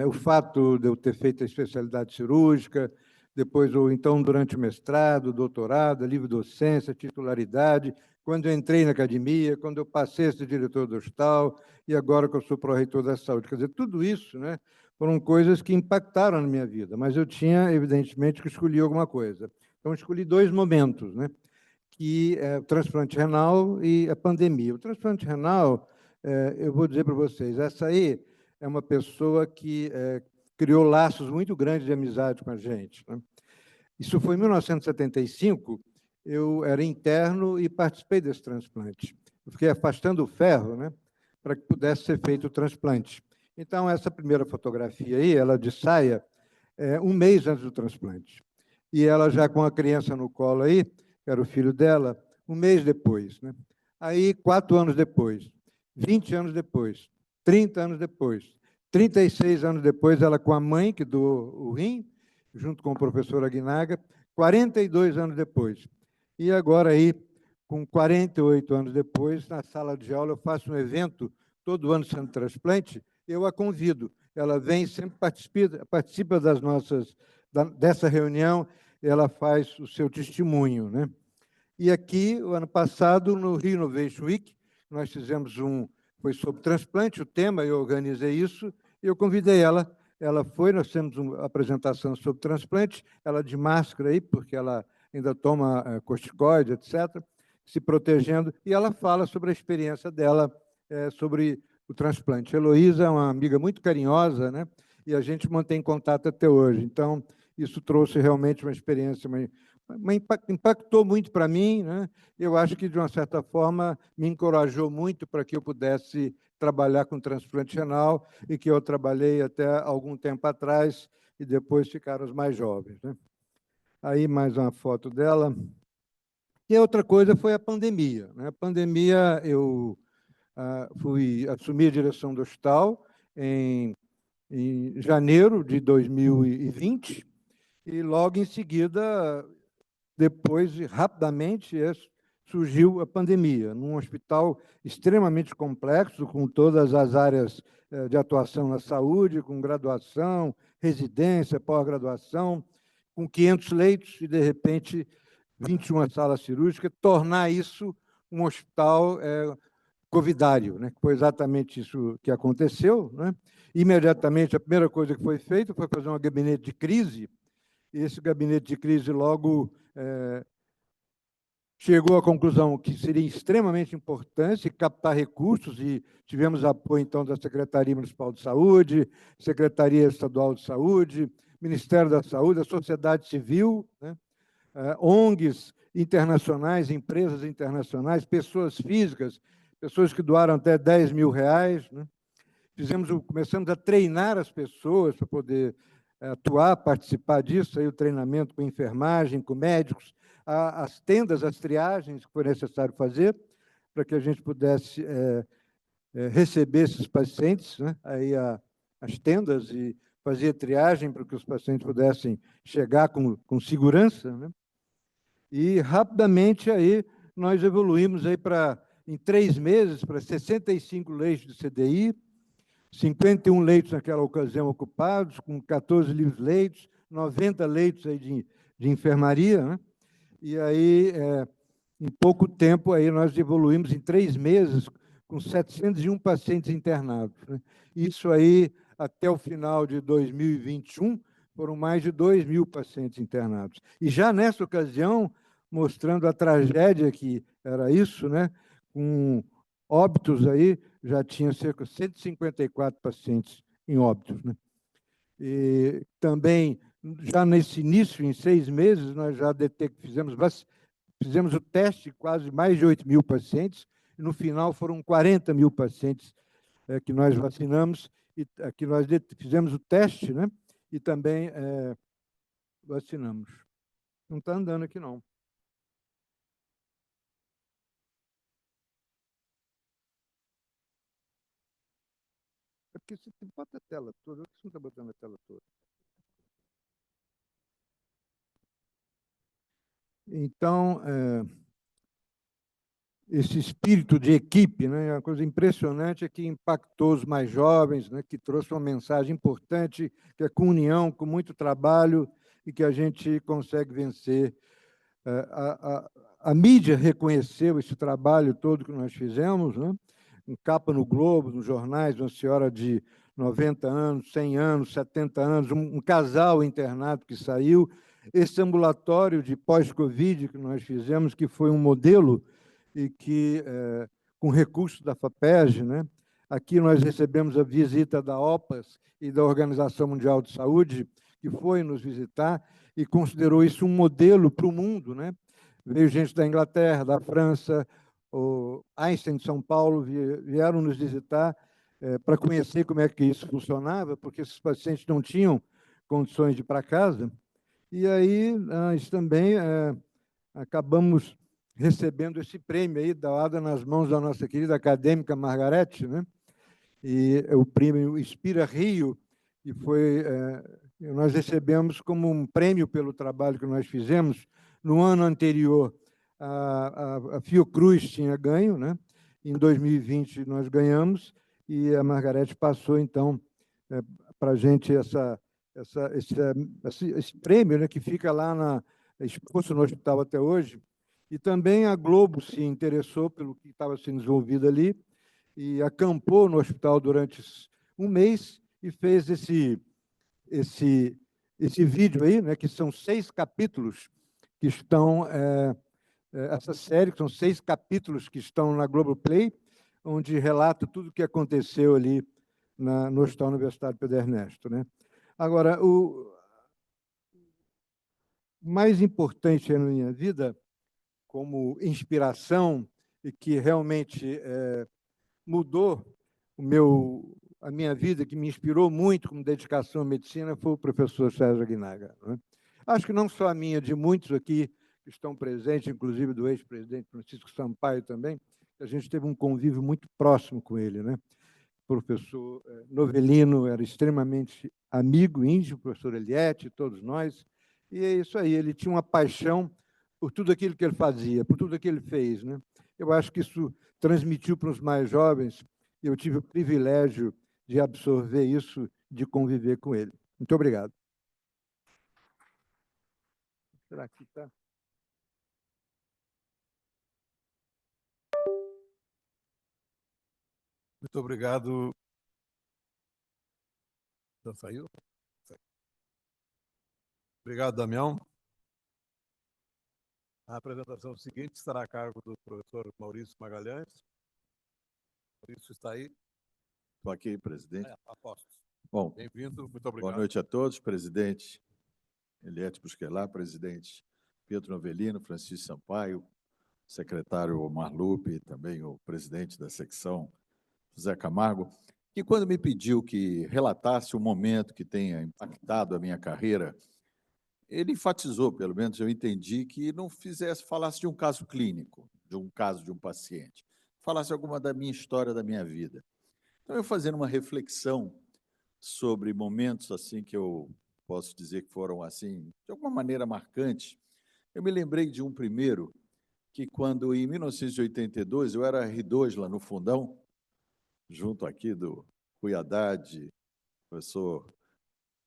K: o fato de eu ter feito a especialidade cirúrgica, depois, ou então, durante o mestrado, doutorado, livre docência, titularidade, quando eu entrei na academia, quando eu passei a ser diretor do hospital, e agora que eu sou pró-reitor da saúde. Quer dizer, tudo isso, né, foram coisas que impactaram na minha vida, mas eu tinha, evidentemente, que escolher alguma coisa. Então, eu escolhi 2 momentos, né, que é o transplante renal e a pandemia. O transplante renal, eu vou dizer para vocês, essa aí é uma pessoa que criou laços muito grandes de amizade com a gente, né? Isso foi em 1975, eu era interno e participei desse transplante. Eu fiquei afastando o ferro, né, para que pudesse ser feito o transplante. Então, essa primeira fotografia aí, ela de saia, um mês antes do transplante. E ela já com a criança no colo aí, que era o filho dela, um mês depois, né? Aí, 4 anos depois, 20 anos depois, 30 anos depois, 36 anos depois, ela com a mãe, que doou o rim, junto com o professor Aguinaga, 42 anos depois. E agora aí, com 48 anos depois, na sala de aula, eu faço um evento, todo ano sendo transplante, eu a convido. Ela vem, sempre participa das dessa reunião, ela faz o seu testemunho, né? E aqui, o ano passado, no Rio Innovation Week, nós fizemos foi sobre transplante, o tema, eu organizei isso, e eu convidei ela foi, nós temos uma apresentação sobre transplante, ela de máscara aí, porque ela ainda toma corticoide, etc., se protegendo, e ela fala sobre a experiência dela sobre o transplante. A Heloísa é uma amiga muito carinhosa, né? E a gente mantém contato até hoje. Então, isso trouxe realmente uma experiência, impactou muito para mim, né? Eu acho que, de uma certa forma, me encorajou muito para que eu pudesse trabalhar com transplante renal, e que eu trabalhei até algum tempo atrás, e depois ficaram os mais jovens, né? Aí, mais uma foto dela. E a outra coisa foi a pandemia, né? A pandemia, eu assumi a direção do hospital em janeiro de 2020, e logo em seguida, depois, rapidamente, surgiu a pandemia, num hospital extremamente complexo, com todas as áreas de atuação na saúde, com graduação, residência, pós-graduação, com 500 leitos e, de repente, 21 salas cirúrgicas, tornar isso um hospital covidário, né? Foi exatamente isso que aconteceu, né? Imediatamente, a primeira coisa que foi feita foi fazer um gabinete de crise, e esse gabinete de crise logo chegou à conclusão que seria extremamente importante captar recursos, e tivemos apoio, então, da Secretaria Municipal de Saúde, Secretaria Estadual de Saúde, Ministério da Saúde, a sociedade civil, né? ONGs internacionais, empresas internacionais, pessoas físicas, pessoas que doaram até R$10.000, né? Começamos a treinar as pessoas para poder atuar, participar disso, aí o treinamento com enfermagem, com médicos, as tendas, as triagens que foi necessário fazer para que a gente pudesse receber esses pacientes, né? Aí as tendas e fazer triagem para que os pacientes pudessem chegar com segurança, né? E rapidamente aí nós evoluímos aí em 3 meses para 65 leitos de CDI, 51 leitos naquela ocasião ocupados, com 14 livres leitos, 90 leitos aí de enfermaria, né? E aí, em pouco tempo, aí nós evoluímos em 3 meses, com 701 pacientes internados, né? Isso aí, até o final de 2021, foram mais de 2.000 pacientes internados. E já nessa ocasião, mostrando a tragédia que era isso, né? Com óbitos aí, já tinha cerca de 154 pacientes em óbitos, né? E também, já nesse início, em 6 meses, nós já fizemos o teste, quase mais de 8.000 pacientes, e no final foram 40.000 pacientes que nós vacinamos, e que nós fizemos o teste, né? E também vacinamos. Não está andando aqui, não. É porque você bota a tela toda, por que você não está botando a tela toda? Então, esse espírito de equipe, né, uma coisa impressionante, é que impactou os mais jovens, né, que trouxe uma mensagem importante, que é com união, com muito trabalho, e que a gente consegue vencer. A mídia reconheceu esse trabalho todo que nós fizemos, né? Um capa no Globo, nos jornais, uma senhora de 90 anos, 100 anos, 70 anos, um casal internado que saiu, esse ambulatório de pós-Covid que nós fizemos, que foi um modelo e que, com recursos da FAPESG, né? Aqui nós recebemos a visita da OPAS e da Organização Mundial de Saúde, que foi nos visitar e considerou isso um modelo para o mundo, né? Veio gente da Inglaterra, da França, o Einstein de São Paulo vieram nos visitar para conhecer como é que isso funcionava, porque esses pacientes não tinham condições de ir para casa. E aí nós também acabamos recebendo esse prêmio aí, dado nas mãos da nossa querida acadêmica Margarete, né? E o prêmio Inspira Rio, e nós recebemos como um prêmio pelo trabalho que nós fizemos. No ano anterior, a Fiocruz tinha ganho, né? Em 2020 nós ganhamos, e a Margarete passou, então, para a gente esse prêmio, né, que fica lá exposto no hospital até hoje. E também a Globo se interessou pelo que estava sendo desenvolvido ali e acampou no hospital durante um mês e fez esse vídeo aí, né, que são 6 capítulos que estão, essa série, que são 6 capítulos que estão na Globoplay, onde relata tudo o que aconteceu ali no Hospital Universitário Pedro Ernesto, né? Agora, o mais importante na minha vida, como inspiração, e que realmente mudou a minha vida, que me inspirou muito como dedicação à medicina, foi o professor Sérgio Aguinaga, né? Acho que não só a minha, de muitos aqui que estão presentes, inclusive do ex-presidente Francisco Sampaio também, a gente teve um convívio muito próximo com ele, né? O professor Novelino era extremamente amigo, íntimo, o professor Eliette, todos nós, e é isso aí, ele tinha uma paixão por tudo aquilo que ele fazia, por tudo aquilo que ele fez, né? Eu acho que isso transmitiu para os mais jovens, e eu tive o privilégio de absorver isso, de conviver com ele. Muito obrigado. Será que está?
D: Muito obrigado. Já saiu? Obrigado, Damião. A apresentação seguinte estará a cargo do professor Maurício Magalhães. Maurício está aí?
L: Estou aqui, presidente.
D: Aposto.
L: Bom,
D: bem-vindo, muito obrigado.
L: Boa noite a todos, presidente Eliette Busquelá, presidente Pietro Novelino, Francisco Sampaio, secretário Omar Lupe, também o presidente da secção, José Camargo, que quando me pediu que relatasse um momento que tenha impactado a minha carreira, ele enfatizou, pelo menos eu entendi, que não falasse de um caso clínico, de um caso de um paciente, falasse alguma da minha história, da minha vida. Então, eu fazendo uma reflexão sobre momentos assim que eu posso dizer que foram assim, de alguma maneira marcantes, eu me lembrei de um primeiro, que quando, em 1982, eu era R2 lá no Fundão, junto aqui do Rui Haddad, professor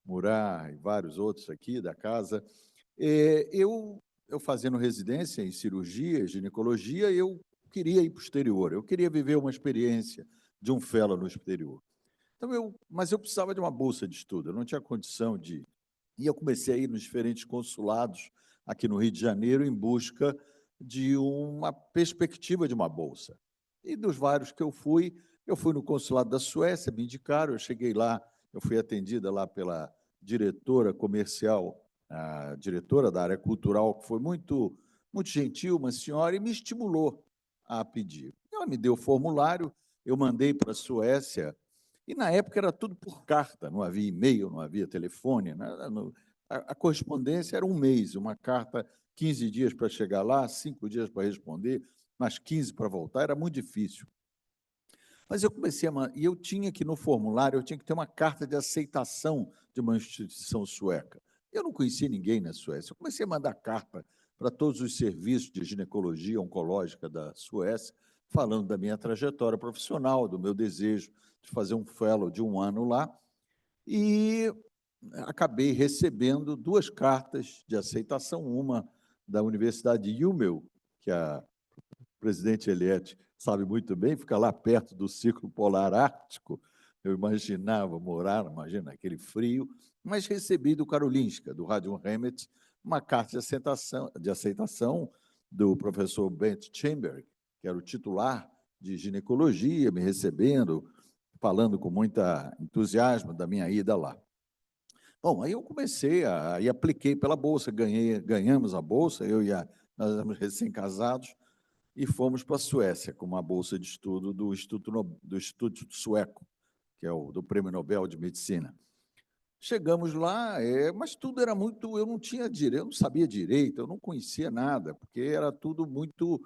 L: Murat e vários outros aqui da casa, eu fazendo residência em cirurgia, ginecologia, eu queria ir para o exterior, eu queria viver uma experiência de um fellow no exterior. Então, mas eu precisava de uma bolsa de estudo, eu não tinha condição de... E eu comecei a ir nos diferentes consulados aqui no Rio de Janeiro em busca de uma perspectiva de uma bolsa. E dos vários que eu fui no consulado da Suécia, me indicaram, eu cheguei lá, eu fui atendida lá pela diretora comercial, a diretora da área cultural, que foi muito, muito gentil, uma senhora, e me estimulou a pedir. Ela me deu o formulário, eu mandei para a Suécia, e na época era tudo por carta, não havia e-mail, não havia telefone, a correspondência era um mês, uma carta, 15 dias para chegar lá, 5 dias para responder, mais 15 para voltar, era muito difícil. Mas eu comecei e eu tinha que, no formulário, eu tinha que ter uma carta de aceitação de uma instituição sueca. Eu não conhecia ninguém na Suécia. Eu comecei a mandar carta para todos os serviços de ginecologia oncológica da Suécia, falando da minha trajetória profissional, do meu desejo de fazer um fellow de 1 ano lá, e acabei recebendo 2 cartas de aceitação, uma da Universidade de Umeå, que a presidente Eliette sabe muito bem, fica lá perto do Círculo Polar Ártico. Eu imaginava morar, imagina, aquele frio, mas recebi do Karolinska, do Radiumheimet, uma carta de aceitação do professor Bent Chamberg, que era o titular de ginecologia, me recebendo, falando com muito entusiasmo da minha ida lá. Bom, aí eu comecei e apliquei pela bolsa, ganhamos a bolsa, nós éramos recém-casados, e fomos para a Suécia com uma bolsa de estudo do Instituto Sueco, que é do Prêmio Nobel de Medicina. Chegamos lá, mas tudo era muito... Eu não tinha direito, eu não sabia direito, eu não conhecia nada, porque era tudo muito...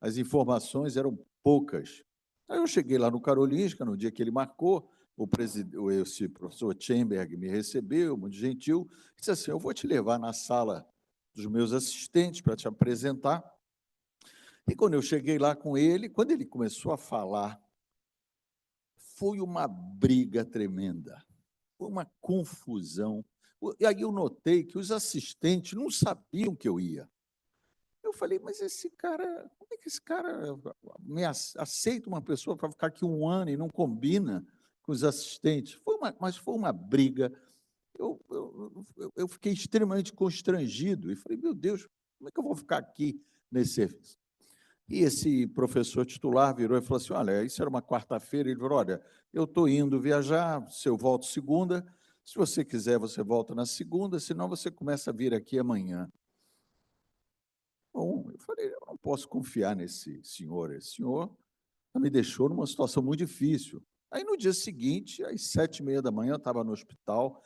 L: As informações eram poucas. Aí eu cheguei lá no Karolinska, no dia que ele marcou, esse professor Chamberg me recebeu, muito gentil, disse assim, eu vou te levar na sala dos meus assistentes para te apresentar. E quando eu cheguei lá com ele, quando ele começou a falar, foi uma briga tremenda, foi uma confusão. E aí eu notei que os assistentes não sabiam que eu ia. Eu falei, mas esse cara, como é que esse cara aceita uma pessoa para ficar aqui 1 ano e não combina com os assistentes? Mas foi uma briga. Eu fiquei extremamente constrangido e falei, meu Deus, como é que eu vou ficar aqui nesse serviço? E esse professor titular virou e falou assim, olha, isso era uma quarta-feira, ele falou, olha, eu estou indo viajar, se eu volto segunda, se você quiser, você volta na segunda, senão você começa a vir aqui amanhã. Bom, eu falei, eu não posso confiar nesse senhor, esse senhor me deixou numa situação muito difícil. Aí, no dia seguinte, às 7h30 da manhã, eu estava no hospital,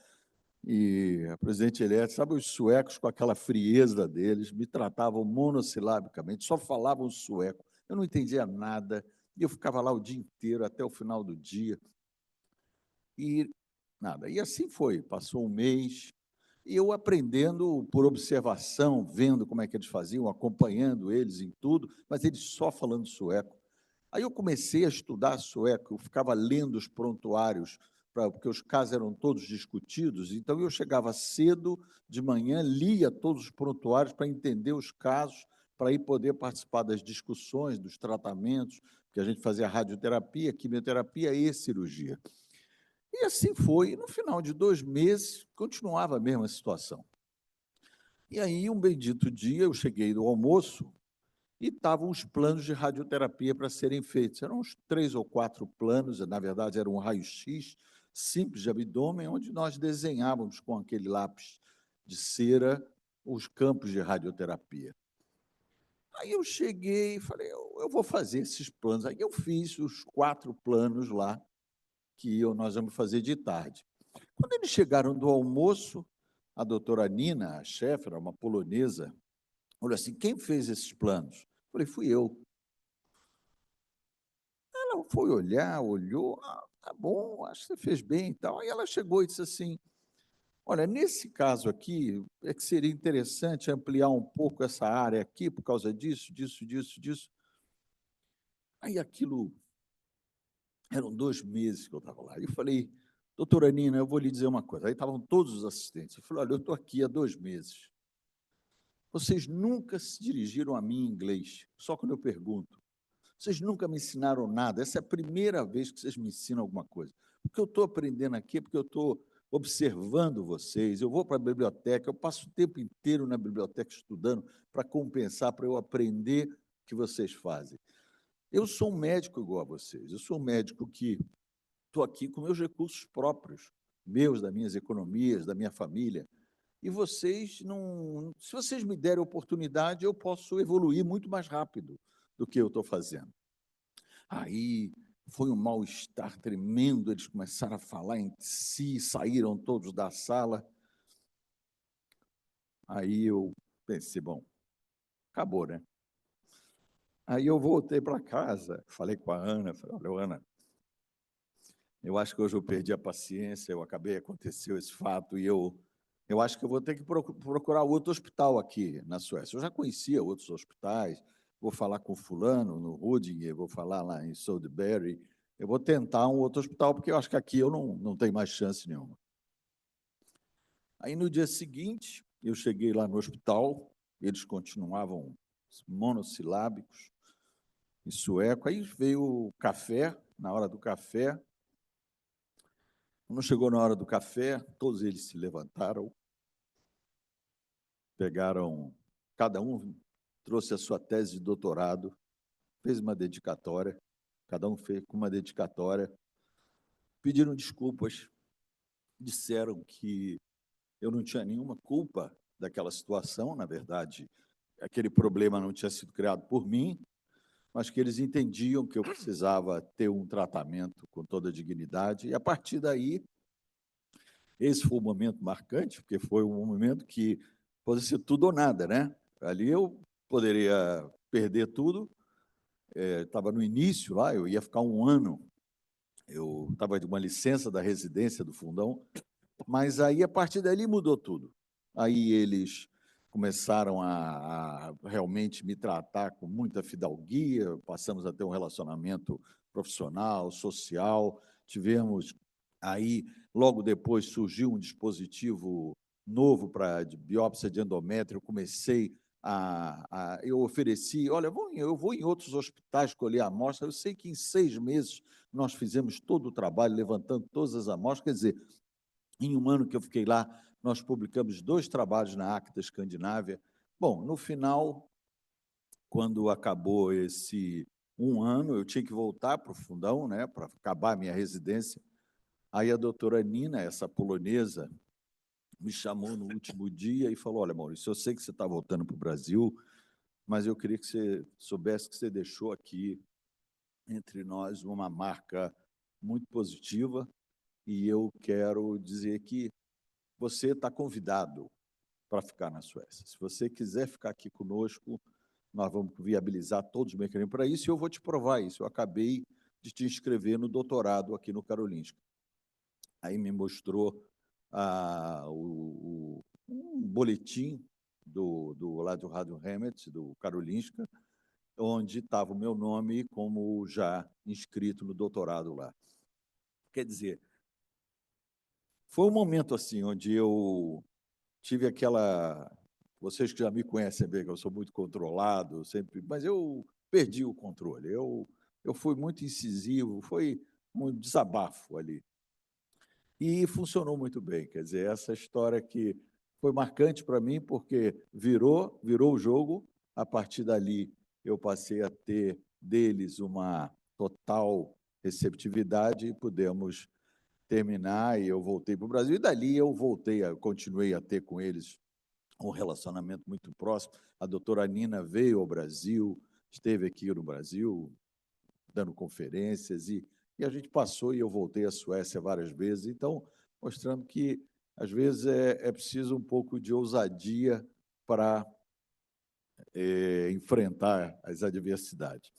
L: e a presidente Eliette, sabe, os suecos, com aquela frieza deles, me tratavam monossilabicamente, só falavam sueco, eu não entendia nada, e eu ficava lá o dia inteiro, até o final do dia, e nada. E assim foi, passou 1 mês, e eu aprendendo por observação, vendo como é que eles faziam, acompanhando eles em tudo, mas eles só falando sueco. Aí eu comecei a estudar sueco, eu ficava lendo os prontuários, porque os casos eram todos discutidos, então eu chegava cedo, de manhã, lia todos os prontuários para entender os casos, para ir poder participar das discussões, dos tratamentos, porque a gente fazia radioterapia, quimioterapia e cirurgia. E assim foi, e no final de 2 meses, continuava a mesma situação. E aí, um bendito dia, eu cheguei do almoço, e estavam os planos de radioterapia para serem feitos. Eram uns 3 ou 4 planos, na verdade, era um raio-x simples de abdômen, onde nós desenhávamos com aquele lápis de cera os campos de radioterapia. Aí eu cheguei e falei, eu vou fazer esses planos. Aí eu fiz os 4 planos lá, que nós vamos fazer de tarde. Quando eles chegaram do almoço, a doutora Nina, a chefe, era uma polonesa, falou assim, quem fez esses planos? Eu falei, fui eu. Ela foi olhar, olhou, tá bom, acho que você fez bem e tal. Aí ela chegou e disse assim, olha, nesse caso aqui, é que seria interessante ampliar um pouco essa área aqui, por causa disso, disso, disso, disso. Aí aquilo, eram 2 meses que eu estava lá. E eu falei, doutora Nina, eu vou lhe dizer uma coisa. Aí estavam todos os assistentes. Eu falei, olha, eu estou aqui há 2 meses. Vocês nunca se dirigiram a mim em inglês, só quando eu pergunto. Vocês nunca me ensinaram nada. Essa é a primeira vez que vocês me ensinam alguma coisa. O que eu estou aprendendo aqui é porque eu estou observando vocês. Eu vou para a biblioteca, eu passo o tempo inteiro na biblioteca estudando para compensar, para eu aprender o que vocês fazem. Eu sou um médico igual a vocês. Eu sou um médico que estou aqui com meus recursos próprios, meus, das minhas economias, da minha família. E vocês não... Se vocês me derem oportunidade, eu posso evoluir muito mais rápido do que eu estou fazendo. Aí foi um mal-estar tremendo, eles começaram a falar em si, saíram todos da sala. Aí eu pensei, bom, acabou, né? Aí eu voltei para casa, falei com a Ana, falei, olha, Ana, eu acho que hoje eu perdi a paciência, aconteceu esse fato, e eu acho que eu vou ter que procurar outro hospital aqui na Suécia. Eu já conhecia outros hospitais, vou falar com fulano, no Huddinge, vou falar lá em Sudbury, eu vou tentar um outro hospital, porque eu acho que aqui eu não tenho mais chance nenhuma. Aí, no dia seguinte, eu cheguei lá no hospital, eles continuavam monossilábicos, em sueco, aí veio o café, na hora do café. Quando chegou na hora do café, todos eles se levantaram, pegaram, cada um trouxe a sua tese de doutorado, fez uma dedicatória, cada um fez com uma dedicatória, pediram desculpas, disseram que eu não tinha nenhuma culpa daquela situação, na verdade, aquele problema não tinha sido criado por mim, mas que eles entendiam que eu precisava ter um tratamento com toda a dignidade, e a partir daí, esse foi o momento marcante, porque foi um momento que pode ser tudo ou nada, né? Ali eu poderia perder tudo, estava no início lá, eu ia ficar 1 ano, eu estava de uma licença da residência do Fundão, mas aí, a partir dali, mudou tudo. Aí eles começaram a realmente me tratar com muita fidalguia, passamos a ter um relacionamento profissional, social, tivemos aí, logo depois, surgiu um dispositivo novo para biópsia de endométrio, eu comecei eu ofereci, olha, eu vou em outros hospitais colher a amostra, eu sei que em 6 meses nós fizemos todo o trabalho, levantando todas as amostras, quer dizer, em 1 ano que eu fiquei lá, nós publicamos 2 trabalhos na Acta Escandinávia. Bom, no final, quando acabou esse 1 ano, eu tinha que voltar para o Fundão, né, para acabar a minha residência. Aí a doutora Nina, essa polonesa, me chamou no último dia e falou, olha, Maurício, eu sei que você está voltando para o Brasil, mas eu queria que você soubesse que você deixou aqui, entre nós, uma marca muito positiva, e eu quero dizer que você está convidado para ficar na Suécia. Se você quiser ficar aqui conosco, nós vamos viabilizar todos os mecanismos para isso, e eu vou te provar isso. Eu acabei de te inscrever no doutorado aqui no Karolinska. Aí me mostrou um boletim lá do Rádio Hammett, do Karolinska, onde estava o meu nome como já inscrito no doutorado lá. Quer dizer, foi um momento assim, onde eu tive aquela... Vocês que já me conhecem bem, que eu sou muito controlado, sempre, mas eu perdi o controle. Eu fui muito incisivo, foi um desabafo ali. E funcionou muito bem. Quer dizer, essa história que foi marcante para mim, porque virou o jogo. A partir dali, eu passei a ter deles uma total receptividade e pudemos terminar, e eu voltei para o Brasil, e dali eu continuei a ter com eles um relacionamento muito próximo. A doutora Nina veio ao Brasil, esteve aqui no Brasil, dando conferências, e a gente passou, e eu voltei à Suécia várias vezes, então, mostrando que, às vezes, é preciso um pouco de ousadia para enfrentar as adversidades.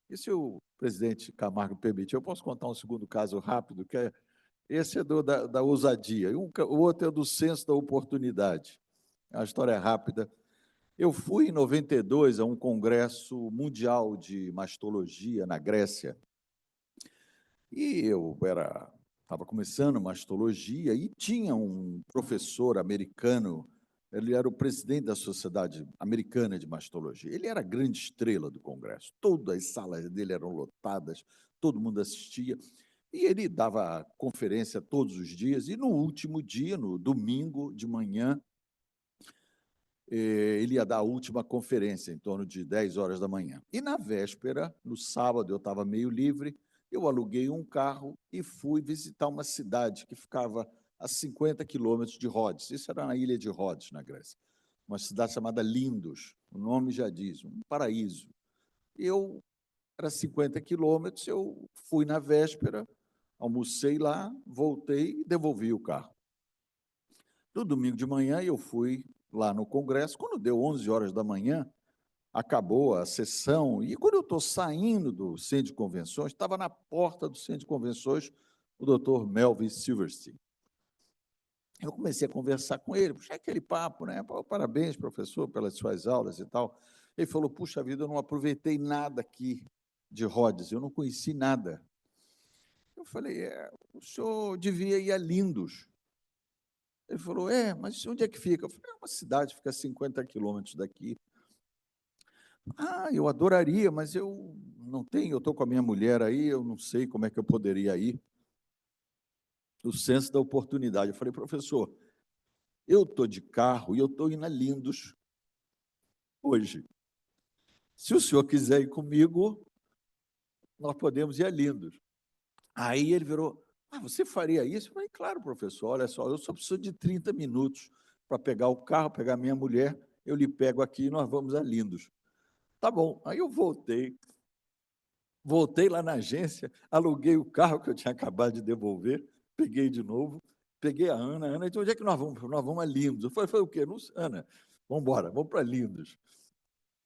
L: E se o presidente Camargo permitir, eu posso contar um segundo caso rápido, que é esse é da ousadia, e o outro é do senso da oportunidade. É uma história rápida. Eu fui, em 92, a um congresso mundial de mastologia na Grécia, e eu estava começando mastologia e tinha um professor americano, ele era o presidente da Sociedade Americana de Mastologia. Ele era a grande estrela do congresso. Todas as salas dele eram lotadas, todo mundo assistia. E ele dava conferência todos os dias. E no último dia, no domingo de manhã, ele ia dar a última conferência, em torno de 10 horas da manhã. E na véspera, no sábado, eu estava meio livre, eu aluguei um carro e fui visitar uma cidade que ficava a 50 quilômetros de Rhodes. Isso era na ilha de Rhodes, na Grécia. Uma cidade chamada Lindos, o nome já diz, um paraíso. Era 50 quilômetros, eu fui na véspera, almocei lá, voltei e devolvi o carro. No domingo de manhã, eu fui lá no Congresso. Quando deu 11 horas da manhã, acabou a sessão, e quando eu estou saindo do centro de convenções, estava na porta do centro de convenções o doutor Melvin Silverstein. Eu comecei a conversar com ele, puxa, aquele papo, né? Pô, parabéns, professor, pelas suas aulas e tal. Ele falou, puxa vida, eu não aproveitei nada aqui de Rhodes, eu não conheci nada. Eu falei, o senhor devia ir a Lindos. Ele falou, mas onde é que fica? Eu falei, é uma cidade, fica a 50 quilômetros daqui. Eu adoraria, mas eu não tenho, eu estou com a minha mulher aí, eu não sei como é que eu poderia ir. O senso da oportunidade. Eu falei, professor, eu estou de carro e eu estou indo a Lindos hoje. Se o senhor quiser ir comigo, nós podemos ir a Lindos. Aí ele virou, você faria isso? Eu falei, claro, professor, olha só, eu só preciso de 30 minutos para pegar o carro, pegar minha mulher, eu lhe pego aqui e nós vamos a Lindos. Tá bom. Aí eu voltei lá na agência, aluguei o carro que eu tinha acabado de devolver, peguei de novo, peguei a Ana disse, onde é que nós vamos? Nós vamos a Lindos. Eu falei, foi o quê? Não, Ana, vamos embora, vamos para Lindos.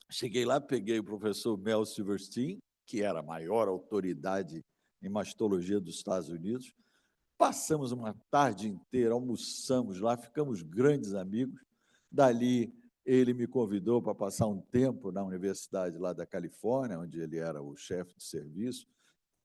L: Cheguei lá, peguei o professor Mel Silverstein, que era a maior autoridade em mastologia dos Estados Unidos, passamos uma tarde inteira, almoçamos lá, ficamos grandes amigos. Dali, ele me convidou para passar um tempo na universidade lá da Califórnia, onde ele era o chefe de serviço.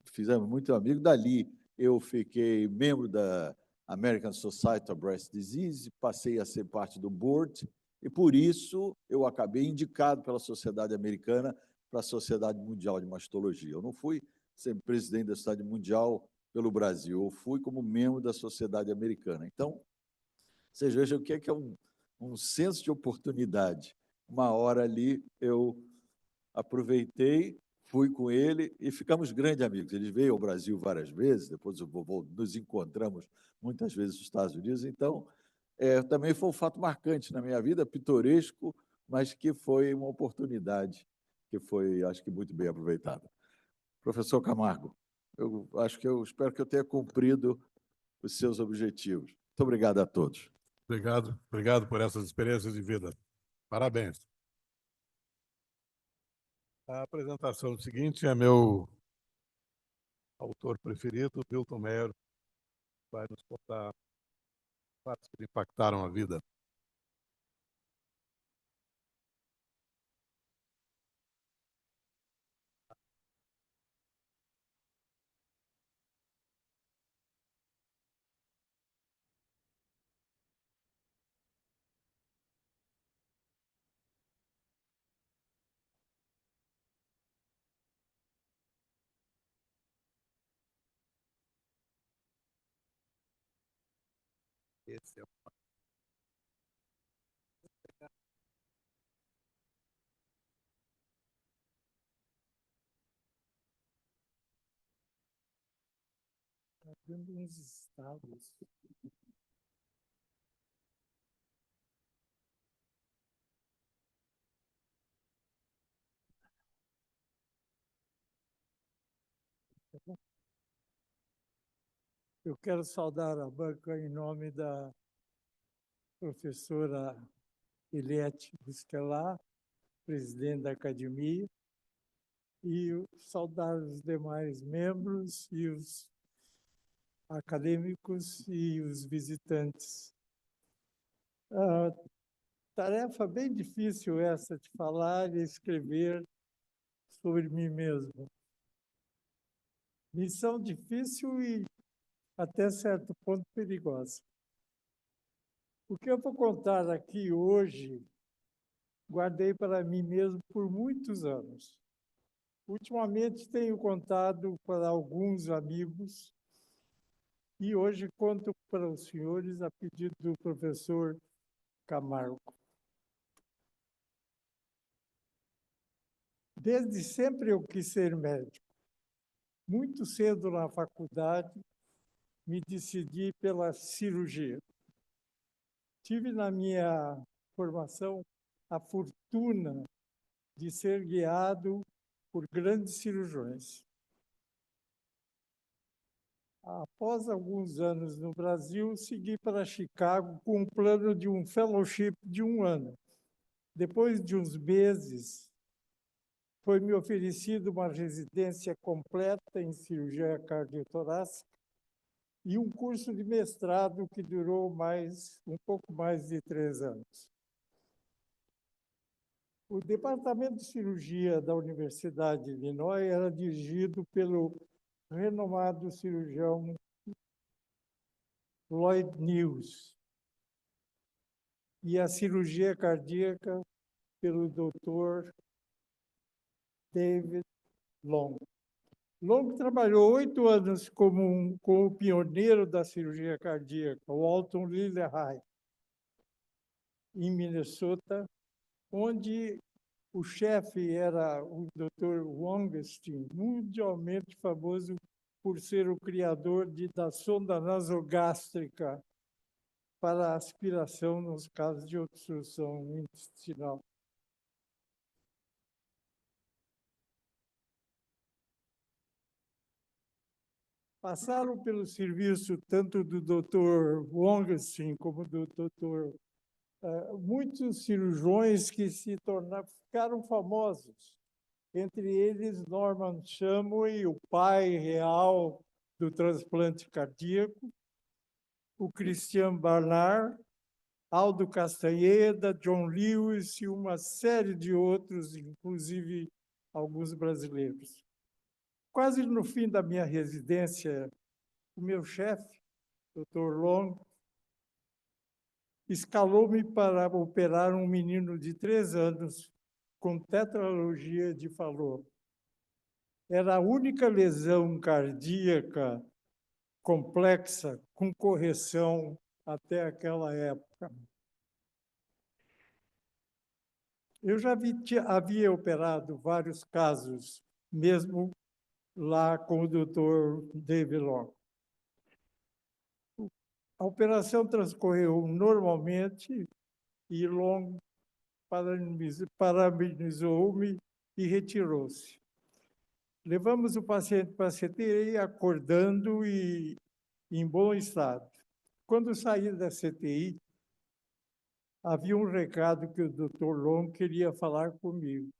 L: Fizemos muito amigo. Dali, eu fiquei membro da American Society of Breast Disease, passei a ser parte do board, e por isso eu acabei indicado pela Sociedade Americana para a Sociedade Mundial de Mastologia. Eu não fui sempre presidente da Sociedade Mundial pelo Brasil, eu fui como membro da Sociedade Americana. Então, vocês vejam o que é um senso de oportunidade. Uma hora ali eu aproveitei, fui com ele e ficamos grandes amigos. Ele veio ao Brasil várias vezes, depois nos encontramos muitas vezes nos Estados Unidos. Então, também foi um fato marcante na minha vida, pitoresco, mas que foi uma oportunidade que foi, acho que, muito bem aproveitada. Professor Camargo, eu espero que eu tenha cumprido os seus objetivos. Muito obrigado a todos.
D: Obrigado por essas experiências de vida. Parabéns. A apresentação seguinte é meu autor preferido, Milton Mayer, vai nos contar fatos que impactaram a vida. Esse é
I: Dando uns estados.
M: Eu quero saudar a banca em nome da professora Eliette Busquelar, presidente da academia, e saudar os demais membros e os acadêmicos e os visitantes. Tarefa bem difícil essa de falar e escrever sobre mim mesmo. Missão difícil e, até certo ponto, perigosa. O que eu vou contar aqui hoje, guardei para mim mesmo por muitos anos. Ultimamente tenho contado para alguns amigos e hoje conto para os senhores a pedido do professor Camargo. Desde sempre eu quis ser médico. Muito cedo na faculdade, me decidi pela cirurgia. Tive na minha formação a fortuna de ser guiado por grandes cirurgiões. Após alguns anos no Brasil, segui para Chicago com um plano de um fellowship de 1 ano. Depois de uns meses, foi-me oferecido uma residência completa em cirurgia cardiotorácica e um curso de mestrado que durou um pouco mais de 3 anos. O departamento de cirurgia da Universidade de Illinois era dirigido pelo renomado cirurgião Lloyd News e a cirurgia cardíaca pelo Dr. David Long. Long trabalhou 8 anos como o pioneiro da cirurgia cardíaca, Walton Lillehei, em Minnesota, onde o chefe era o Dr. Wangenstein, mundialmente famoso por ser o criador da sonda nasogástrica para aspiração nos casos de obstrução intestinal. Passaram pelo serviço tanto do Dr. Wangenstein como do Dr. Muitos cirurgiões que ficaram famosos, entre eles Norman Shumway, o pai real do transplante cardíaco, o Christian Barnard, Aldo Castanheda, John Lewis e uma série de outros, inclusive alguns brasileiros. Quase no fim da minha residência, o meu chefe, Dr. Long, escalou-me para operar um menino de 3 anos com tetralogia de Fallot. Era a única lesão cardíaca complexa com correção até aquela época. Eu já havia operado vários casos, mesmo lá com o Dr. David Long. A operação transcorreu normalmente e Long parabenizou-me e retirou-se. Levamos o paciente para a CTI acordando e em bom estado. Quando saí da CTI, havia um recado que o Dr. Long queria falar comigo.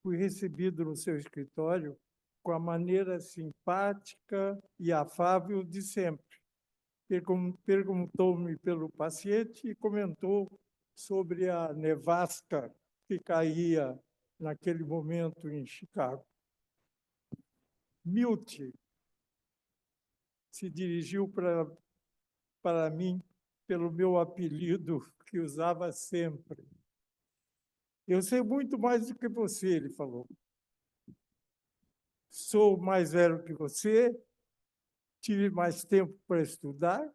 M: Fui recebido no seu escritório com a maneira simpática e afável de sempre. Perguntou-me pelo paciente e comentou sobre a nevasca que caía naquele momento em Chicago. Milt se dirigiu para mim pelo meu apelido que usava sempre. Eu sei muito mais do que você, ele falou. Sou mais velho que você, tive mais tempo para estudar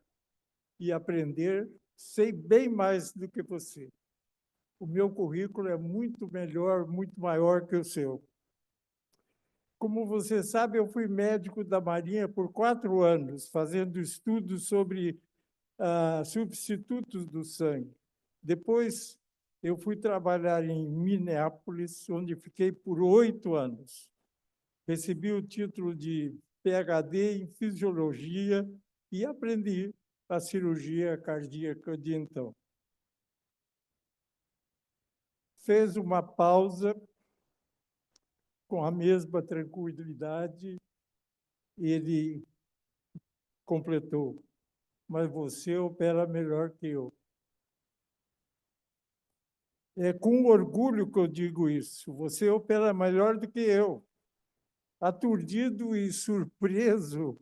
M: e aprender, sei bem mais do que você. O meu currículo é muito melhor, muito maior que o seu. Como você sabe, eu fui médico da Marinha por 4 anos, fazendo estudos sobre substitutos do sangue. Depois, eu fui trabalhar em Minneapolis, onde fiquei por 8 anos. Recebi o título de PhD em Fisiologia e aprendi a cirurgia cardíaca de então. Fez uma pausa com a mesma tranquilidade, ele completou: mas você opera melhor que eu. É com orgulho que eu digo isso. Você opera melhor do que eu. Aturdido e surpreso,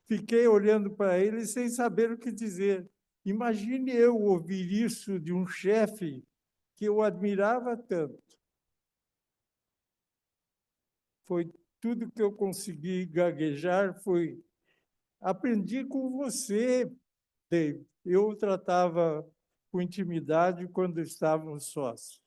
M: fiquei olhando para ele sem saber o que dizer. Imagine eu ouvir isso de um chefe que eu admirava tanto. Foi tudo que eu consegui gaguejar, foi: aprendi com você, Dave. Eu o tratava com intimidade quando estávamos sós.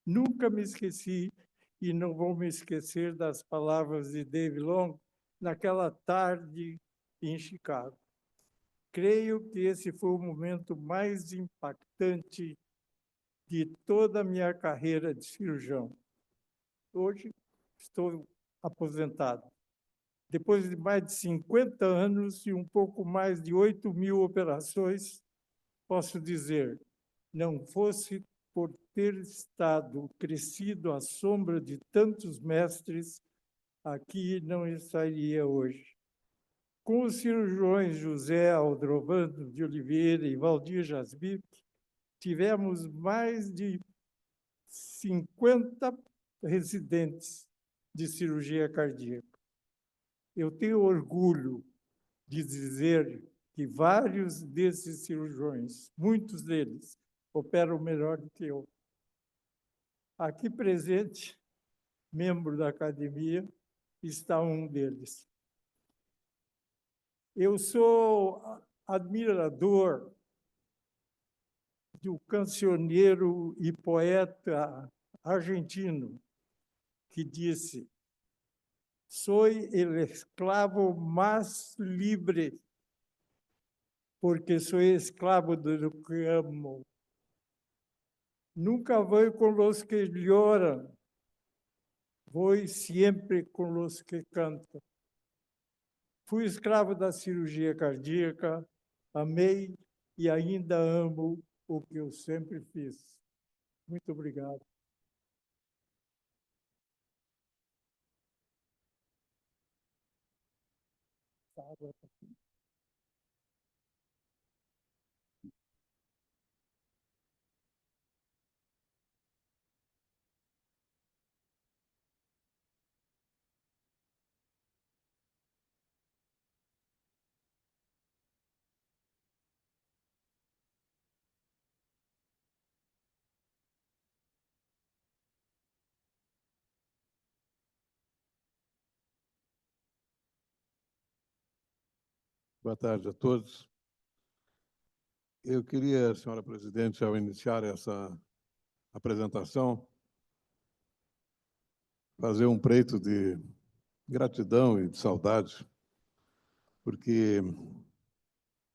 M: Nunca me esqueci e não vou me esquecer das palavras de Dave Long naquela tarde em Chicago. Creio que esse foi o momento mais impactante de toda a minha carreira de cirurgião. Hoje estou aposentado. Depois de mais de 50 anos e um pouco mais de 8.000 operações, posso dizer, não fosse por ter crescido à sombra de tantos mestres, aqui não estaria hoje. Com os cirurgiões José Aldrovando de Oliveira e Valdir Jasmine, tivemos mais de 50 residentes de cirurgia cardíaca. Eu tenho orgulho de dizer que vários desses cirurgiões, muitos deles, operam melhor do que eu. Aqui presente, membro da academia, está um deles. Eu sou admirador do cancioneiro e poeta argentino que disse: "Soy el esclavo más libre, porque soy esclavo de lo que amo. Nunca voy con los que lloran, voy siempre con los que cantam." Fui escravo da cirurgia cardíaca, amei e ainda amo o que eu sempre fiz. Muito obrigado.
D: Boa tarde a todos. Eu queria, senhora presidente, ao iniciar essa apresentação, fazer um preito de gratidão e de saudade, porque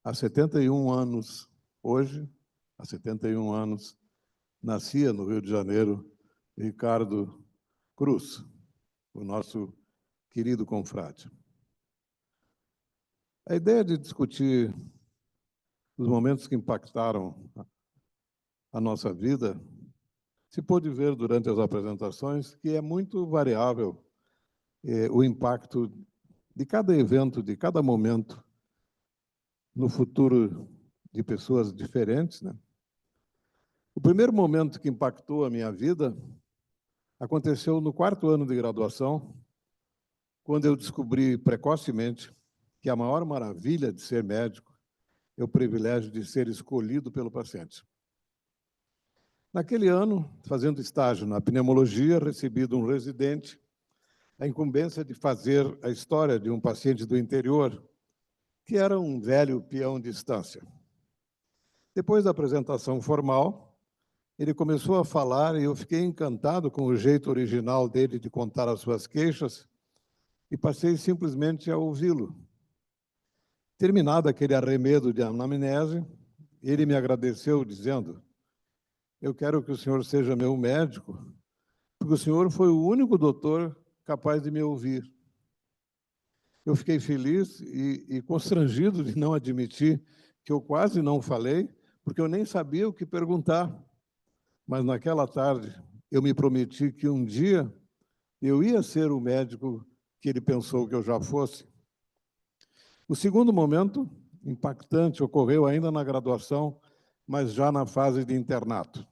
D: há 71 anos, hoje, há 71 anos, nascia no Rio de Janeiro Ricardo Cruz, o nosso querido confrade. A ideia de discutir os momentos que impactaram a nossa vida se pôde ver durante as apresentações que é muito variável o impacto de cada evento, de cada momento, no futuro de pessoas diferentes, né? O primeiro momento que impactou a minha vida aconteceu no 4º ano de graduação, quando eu descobri precocemente que a maior maravilha de ser médico é o privilégio de ser escolhido pelo paciente. Naquele ano, fazendo estágio na pneumologia, recebi de um residente a incumbência de fazer a história de um paciente do interior, que era um velho peão de estância. Depois da apresentação formal, ele começou a falar e eu fiquei encantado com o jeito original dele de contar as suas queixas e passei simplesmente a ouvi-lo. Terminado aquele arremedo de anamnese, ele me agradeceu dizendo: "Eu quero que o senhor seja meu médico, porque o senhor foi o único doutor capaz de me ouvir. Eu fiquei feliz e constrangido de não admitir que eu quase não falei, porque eu nem sabia o que perguntar. Mas naquela tarde eu me prometi que um dia eu ia ser o médico que ele pensou que eu já fosse. O segundo momento impactante ocorreu ainda na graduação, mas já na fase de internato.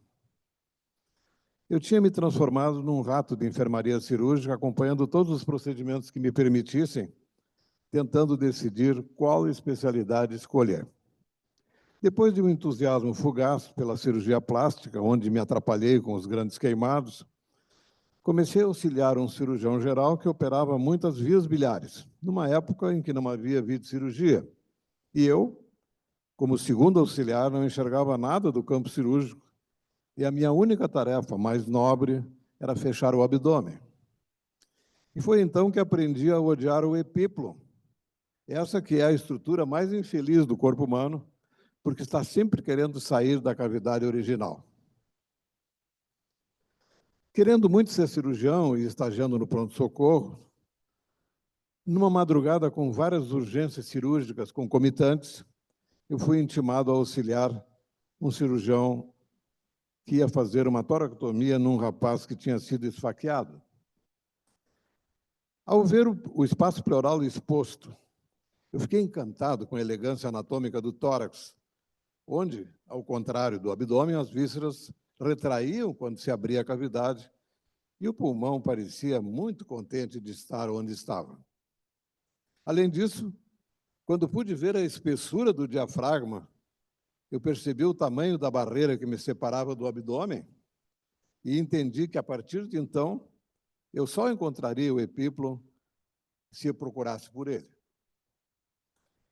D: Eu tinha me transformado num rato de enfermaria cirúrgica, acompanhando todos os procedimentos que me permitissem, tentando decidir qual especialidade escolher. Depois de um entusiasmo fugaz pela cirurgia plástica, onde me atrapalhei com os grandes queimados, comecei a auxiliar um cirurgião geral que operava muitas vias biliares, numa época em que não havia videocirurgia. E eu, como segundo auxiliar, não enxergava nada do campo cirúrgico, e a minha única tarefa mais nobre era fechar o abdômen. E foi então que aprendi a odiar o epíplo, essa que é a estrutura mais infeliz do corpo humano, porque está sempre querendo sair da cavidade original. Querendo muito ser cirurgião e estagiando no pronto-socorro, numa madrugada com várias urgências cirúrgicas concomitantes, eu fui intimado a auxiliar um cirurgião que ia fazer uma toracotomia num rapaz que tinha sido esfaqueado. Ao ver o espaço pleural exposto, eu fiquei encantado com a elegância anatômica do tórax, onde, ao contrário do abdômen, as vísceras retraíam quando se abria a cavidade e o pulmão parecia muito contente de estar onde estava. Além disso, quando pude ver a espessura do diafragma, eu percebi o tamanho da barreira que me separava do abdômen e entendi que, a partir de então, eu só encontraria o epíplo se eu procurasse por ele.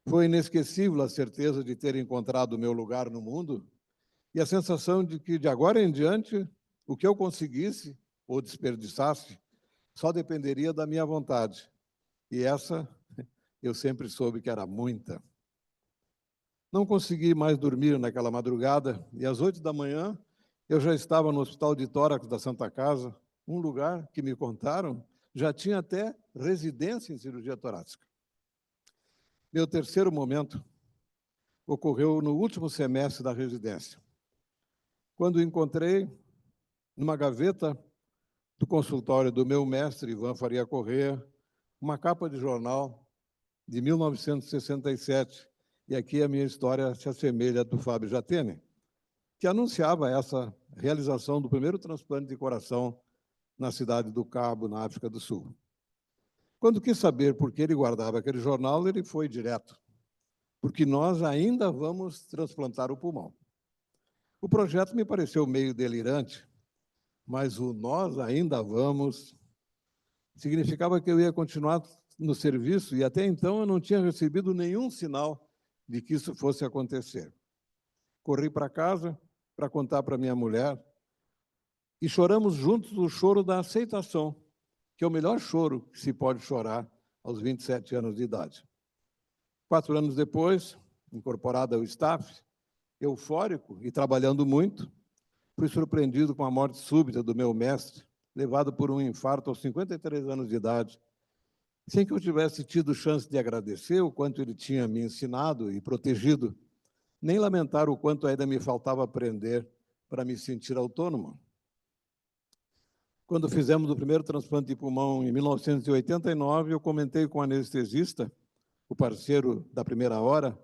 D: Foi inesquecível a certeza de ter encontrado o meu lugar no mundo e a sensação de que, de agora em diante, o que eu conseguisse ou desperdiçasse só dependeria da minha vontade. E essa eu sempre soube que era muita. Não consegui mais dormir naquela madrugada e, às 8 da manhã, eu já estava no Hospital de Tórax da Santa Casa, um lugar que, me contaram, já tinha até residência em cirurgia torácica. Meu terceiro momento ocorreu no último semestre da residência, quando encontrei, numa gaveta do consultório do meu mestre, Ivan Faria Corrêa, uma capa de jornal de 1967, e aqui a minha história se assemelha à do Fábio Jatene, que anunciava essa realização do primeiro transplante de coração na cidade do Cabo, na África do Sul. Quando quis saber por que ele guardava aquele jornal, ele foi direto, porque nós ainda vamos transplantar o pulmão. O projeto me pareceu meio delirante, mas o nós ainda vamos significava que eu ia continuar no serviço e até então eu não tinha recebido nenhum sinal de que isso fosse acontecer. Corri para casa para contar para minha mulher e choramos juntos o choro da aceitação, que é o melhor choro que se pode chorar aos 27 anos de idade. 4 anos depois, incorporado ao staff, eufórico e trabalhando muito, fui surpreendido com a morte súbita do meu mestre, levado por um infarto aos 53 anos de idade, sem que eu tivesse tido chance de agradecer o quanto ele tinha me ensinado e protegido, nem lamentar o quanto ainda me faltava aprender para me sentir autônomo. Quando fizemos o primeiro transplante de pulmão em 1989, eu comentei com o anestesista, o parceiro da primeira hora,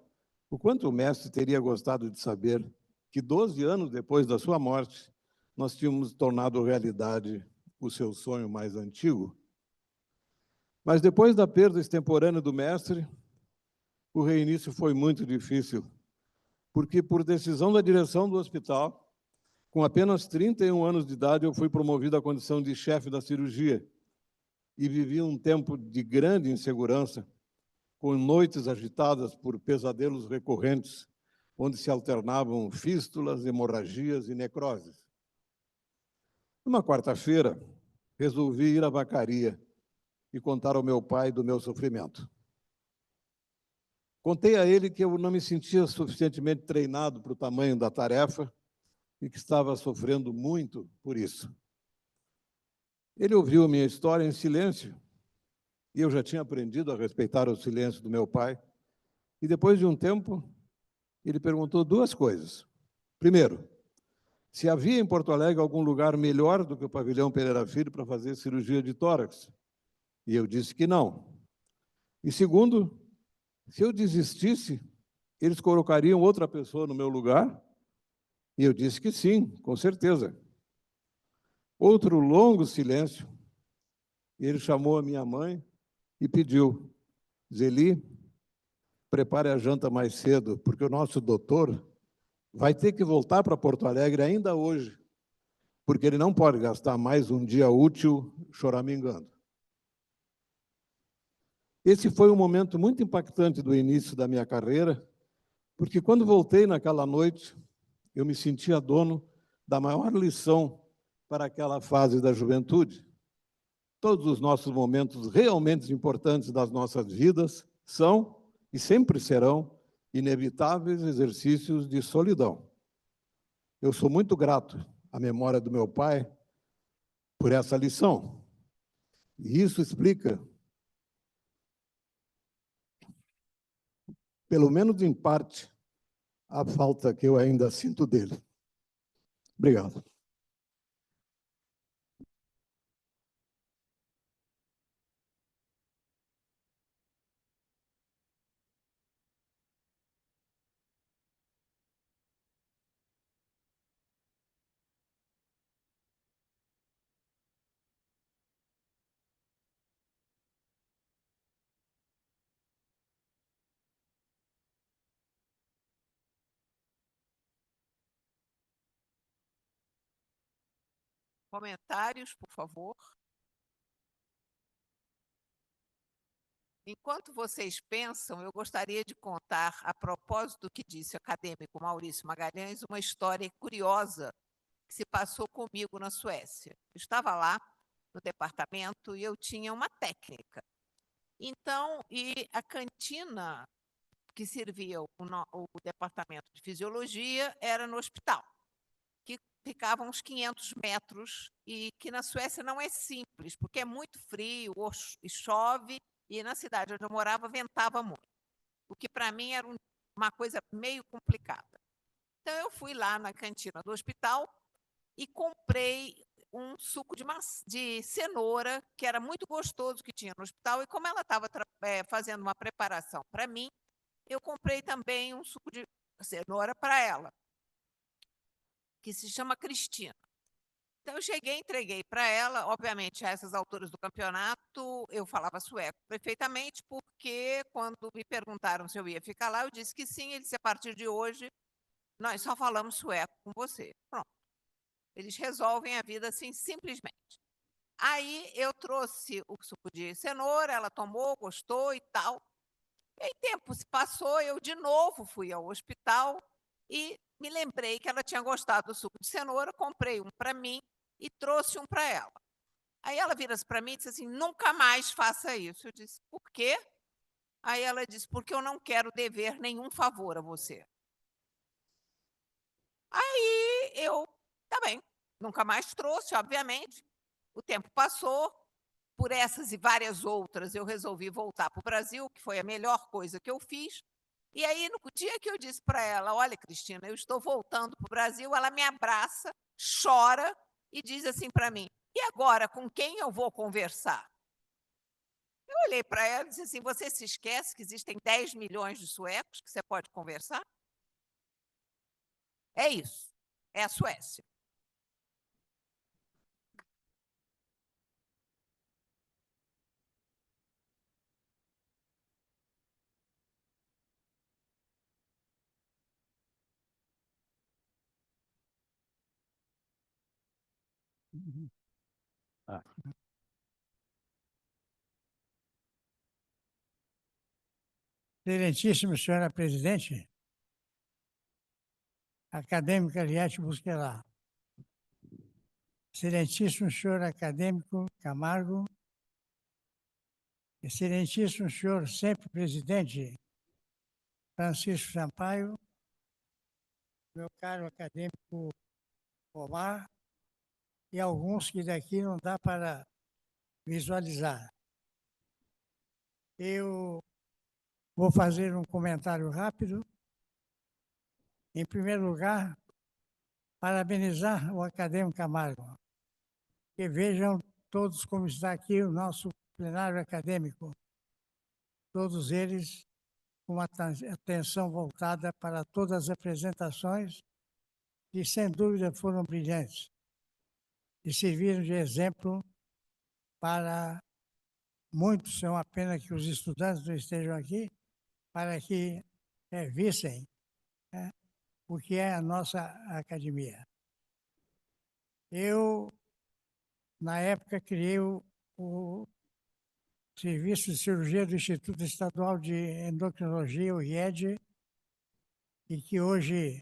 D: o quanto o mestre teria gostado de saber que 12 anos depois da sua morte, nós tínhamos tornado realidade o seu sonho mais antigo. Mas depois da perda extemporânea do mestre, o reinício foi muito difícil, porque por decisão da direção do hospital, com apenas 31 anos de idade, eu fui promovido à condição de chefe da cirurgia e vivi um tempo de grande insegurança, com noites agitadas por pesadelos recorrentes, onde se alternavam fístulas, hemorragias e necroses. Numa quarta-feira, resolvi ir à vacaria e contar ao meu pai do meu sofrimento. Contei a ele que eu não me sentia suficientemente treinado para o tamanho da tarefa e que estava sofrendo muito por isso.
K: Ele ouviu a minha história em silêncio, e eu já tinha aprendido a respeitar o silêncio do meu pai. E depois de um tempo, ele perguntou duas coisas. Primeiro, se havia em Porto Alegre algum lugar melhor do que o Pavilhão Pereira Filho para fazer cirurgia de tórax. E eu disse que não. E segundo, se eu desistisse, eles colocariam outra pessoa no meu lugar? E eu disse que sim, com certeza. Outro longo silêncio. Ele chamou a minha mãe e pediu: Zeli, prepare a janta mais cedo, porque o nosso doutor vai ter que voltar para Porto Alegre ainda hoje, porque ele não pode gastar mais um dia útil choramingando. Esse foi um momento muito impactante do início da minha carreira, porque quando voltei naquela noite, eu me sentia dono da maior lição para aquela fase da juventude. Todos os nossos momentos realmente importantes das nossas vidas são, e sempre serão, inevitáveis exercícios de solidão. Eu sou muito grato à memória do meu pai por essa lição. E isso explica, pelo menos em parte, a falta que eu ainda sinto dele. Obrigado.
A: Comentários, por favor. Enquanto vocês pensam, eu gostaria de contar, a propósito do que disse o acadêmico Maurício Magalhães, uma história curiosa que se passou comigo na Suécia. Eu estava lá no departamento e eu tinha uma técnica. Então, e a cantina que servia o departamento de fisiologia era no hospital, que ficava a uns 500 metros e que na Suécia não é simples, porque é muito frio, e chove, e na cidade onde eu morava ventava muito, o que para mim era uma coisa meio complicada. Então eu fui lá na cantina do hospital e comprei um suco de cenoura, que era muito gostoso, que tinha no hospital, e como ela estava fazendo uma preparação para mim, eu comprei também um suco de cenoura para ela, que se chama Cristina. Então, eu cheguei, entreguei para ela, obviamente, a essas alturas do campeonato, eu falava sueco perfeitamente, porque quando me perguntaram se eu ia ficar lá, eu disse que sim, ele disse, a partir de hoje, nós só falamos sueco com você. Pronto. Eles resolvem a vida assim, simplesmente. Aí, eu trouxe o suco de cenoura, ela tomou, gostou e tal. E aí, tempo se passou, eu de novo fui ao hospital e me lembrei que ela tinha gostado do suco de cenoura, comprei um para mim e trouxe um para ela. Aí ela vira-se para mim e disse assim, nunca mais faça isso. Eu disse, por quê? Aí ela disse, porque eu não quero dever nenhum favor a você. Aí eu, tá bem, nunca mais trouxe, obviamente. O tempo passou, por essas e várias outras, eu resolvi voltar para o Brasil, que foi a melhor coisa que eu fiz. E aí, no dia que eu disse para ela, olha, Cristina, eu estou voltando para o Brasil, ela me abraça, chora e diz assim para mim, e agora, com quem eu vou conversar? Eu olhei para ela e disse assim, você se esquece que existem 10 milhões de suecos que você pode conversar? É isso, é a Suécia.
N: Excelentíssima senhora presidente, acadêmica Liette Busquelar, excelentíssimo senhor acadêmico Camargo, excelentíssimo senhor sempre presidente Francisco Sampaio, meu caro acadêmico Omar, e alguns que daqui não dá para visualizar. Eu vou fazer um comentário rápido. Em primeiro lugar, parabenizar o acadêmico Camargo. Que vejam todos como está aqui o nosso plenário acadêmico. Todos eles com uma atenção voltada para todas as apresentações, que sem dúvida foram brilhantes e serviram de exemplo para muitos. É uma pena que os estudantes não estejam aqui, para que vissem o que é a nossa academia. Eu, na época, criei o Serviço de Cirurgia do Instituto Estadual de Endocrinologia, o IED, e que hoje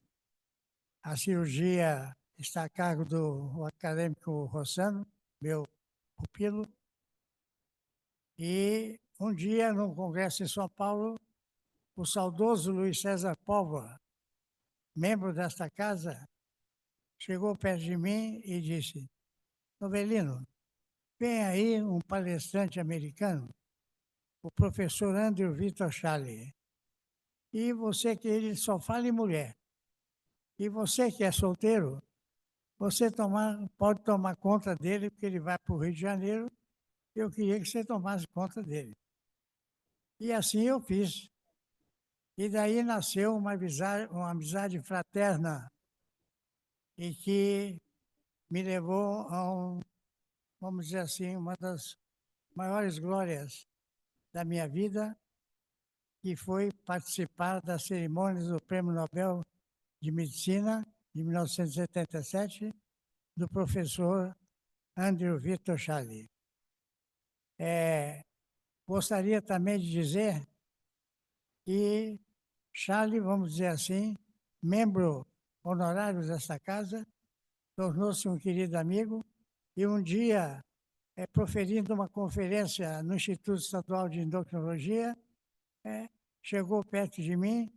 N: a cirurgia está a cargo do acadêmico Rossano, meu pupilo. E um dia, num congresso em São Paulo, o saudoso Luiz César Póvoa, membro desta casa, chegou perto de mim e disse: Novelino, vem aí um palestrante americano, o professor Andrew Victor Charlie, e você que ele só fala em mulher. E você que é solteiro, você pode tomar conta dele, porque ele vai para o Rio de Janeiro. Eu queria que você tomasse conta dele. E assim eu fiz. E daí nasceu uma amizade fraterna e que me levou a vamos dizer assim, uma das maiores glórias da minha vida, que foi participar das cerimônias do Prêmio Nobel de Medicina, de 1977, do professor Andrew Victor Charlie. Gostaria também de dizer que Charlie, vamos dizer assim, membro honorário desta casa, tornou-se um querido amigo e um dia, proferindo uma conferência no Instituto Estadual de Endocrinologia, chegou perto de mim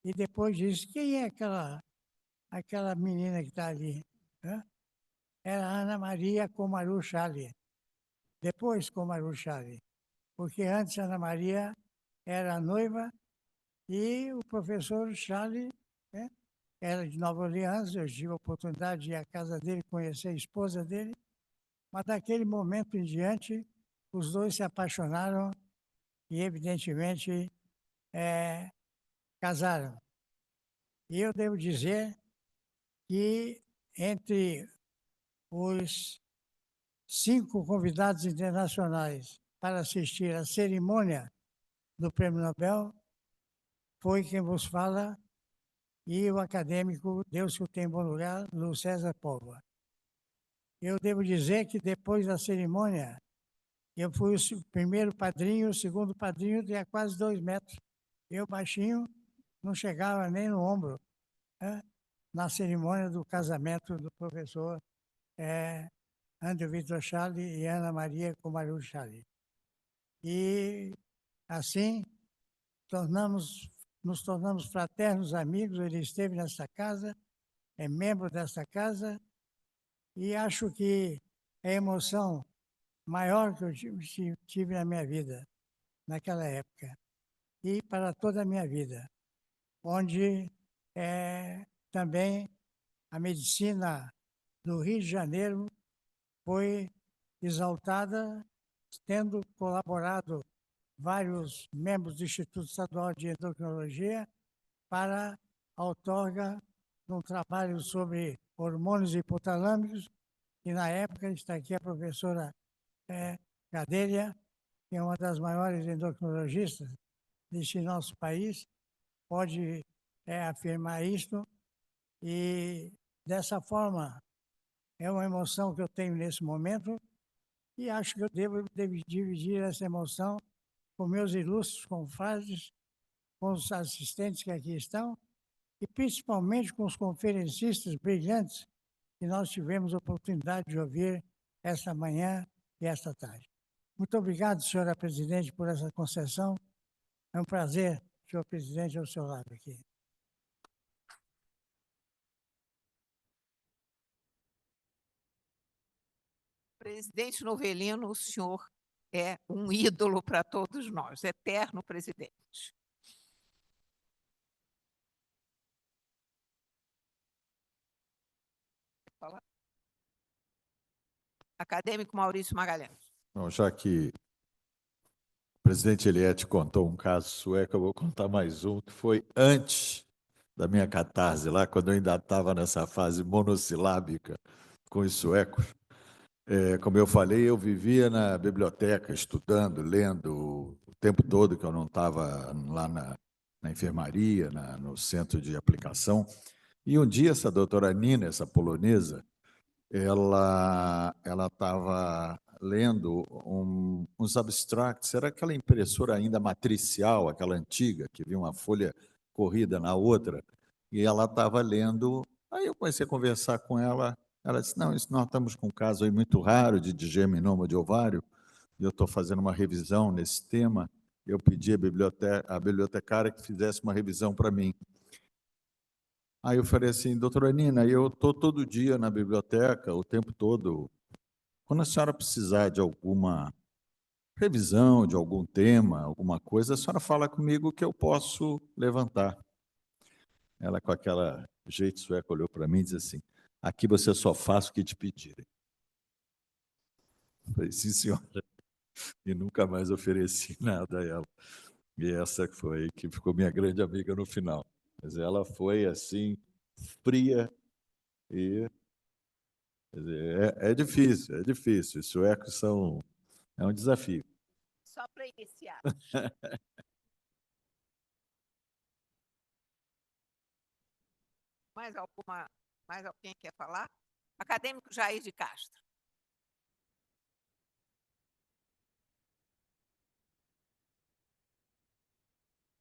N: e depois disse: quem é aquela menina que está ali? Era Ana Maria Comaru Charlie. Depois Comaru Charlie, porque antes Ana Maria era noiva e o professor Charlie era de Nova Orleans. Eu tive a oportunidade de ir à casa dele, conhecer a esposa dele, mas daquele momento em diante, os dois se apaixonaram e, evidentemente, casaram. E eu devo dizer que entre os 5 convidados internacionais para assistir à cerimônia do Prêmio Nobel, foi quem vos fala, e o acadêmico, Deus que o tem em bom lugar, Luiz César Póvoa. Eu devo dizer que depois da cerimônia, eu fui o primeiro padrinho, o segundo padrinho tinha quase 2 metros. Eu, baixinho, não chegava nem no ombro, na cerimônia do casamento do professor Andrew Victor Charlie e Ana Maria Comaru Charlie. E, assim, nos tornamos fraternos amigos. Ele esteve nessa casa, é membro dessa casa, e acho que é a emoção maior que eu tive na minha vida, naquela época, e para toda a minha vida, onde também a medicina do Rio de Janeiro foi exaltada, tendo colaborado vários membros do Instituto Estadual de Endocrinologia para a outorga de um trabalho sobre hormônios hipotalâmicos, e na época está aqui a professora Gadélia, que é uma das maiores endocrinologistas deste nosso país, pode afirmar isto, e dessa forma é uma emoção que eu tenho nesse momento, e acho que eu devo dividir essa emoção com meus ilustres confrades, com os assistentes que aqui estão, e principalmente com os conferencistas brilhantes que nós tivemos a oportunidade de ouvir esta manhã e esta tarde. Muito obrigado, senhora presidente, por essa concessão. É um prazer, senhor presidente, ao seu lado aqui.
A: Presidente Novelino, o senhor é um ídolo para todos nós, eterno presidente. Acadêmico Maurício Magalhães.
L: Bom, já que o presidente Eliette contou um caso sueco, eu vou contar mais um, que foi antes da minha catarse, lá quando eu ainda estava nessa fase monossilábica com os suecos. Como eu falei, eu vivia na biblioteca, estudando, lendo, o tempo todo que eu não estava lá na enfermaria, no centro de aplicação. E um dia essa doutora Nina, essa polonesa, ela estava lendo uns abstracts, era aquela impressora ainda matricial, aquela antiga, que vinha uma folha corrida na outra, e ela estava lendo. Aí eu comecei a conversar com ela. Ela disse: não, nós estamos com um caso aí muito raro de digeminoma de ovário, e eu estou fazendo uma revisão nesse tema. Eu pedi à bibliotecária que fizesse uma revisão para mim. Aí eu falei assim: doutora Nina, eu estou todo dia na biblioteca, o tempo todo. Quando a senhora precisar de alguma revisão, de algum tema, alguma coisa, a senhora fala comigo que eu posso levantar. Ela, com aquele jeito sueco, olhou para mim e disse assim: aqui você só faz o que te pedirem. Eu falei: sim, senhora. E nunca mais ofereci nada a ela. E essa foi que ficou minha grande amiga no final. Mas ela foi assim, fria e... Quer dizer, é difícil, é difícil. Os suecos é um desafio.
A: Só para iniciar. Mais alguém quer falar? Acadêmico Jair de Castro.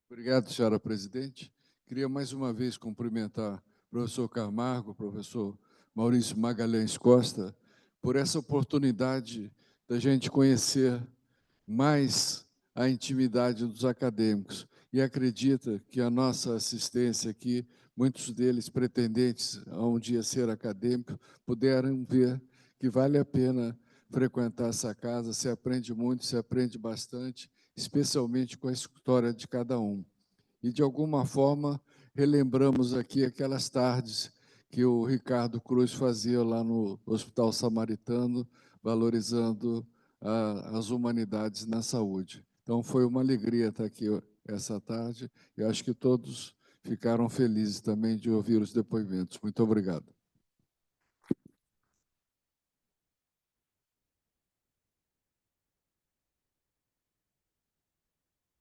O: Obrigado, senhora presidente. Queria mais uma vez cumprimentar o professor Camargo, o professor Maurício Magalhães Costa, por essa oportunidade da gente conhecer mais a intimidade dos acadêmicos. E acredita que a nossa assistência aqui, muitos deles pretendentes a um dia ser acadêmico, puderam ver que vale a pena frequentar essa casa, se aprende muito, se aprende bastante, especialmente com a história de cada um. E, de alguma forma, relembramos aqui aquelas tardes que o Ricardo Cruz fazia lá no Hospital Samaritano, valorizando as humanidades na saúde. Então, foi uma alegria estar aqui essa tarde, e acho que todos ficaram felizes também de ouvir os depoimentos. Muito obrigado.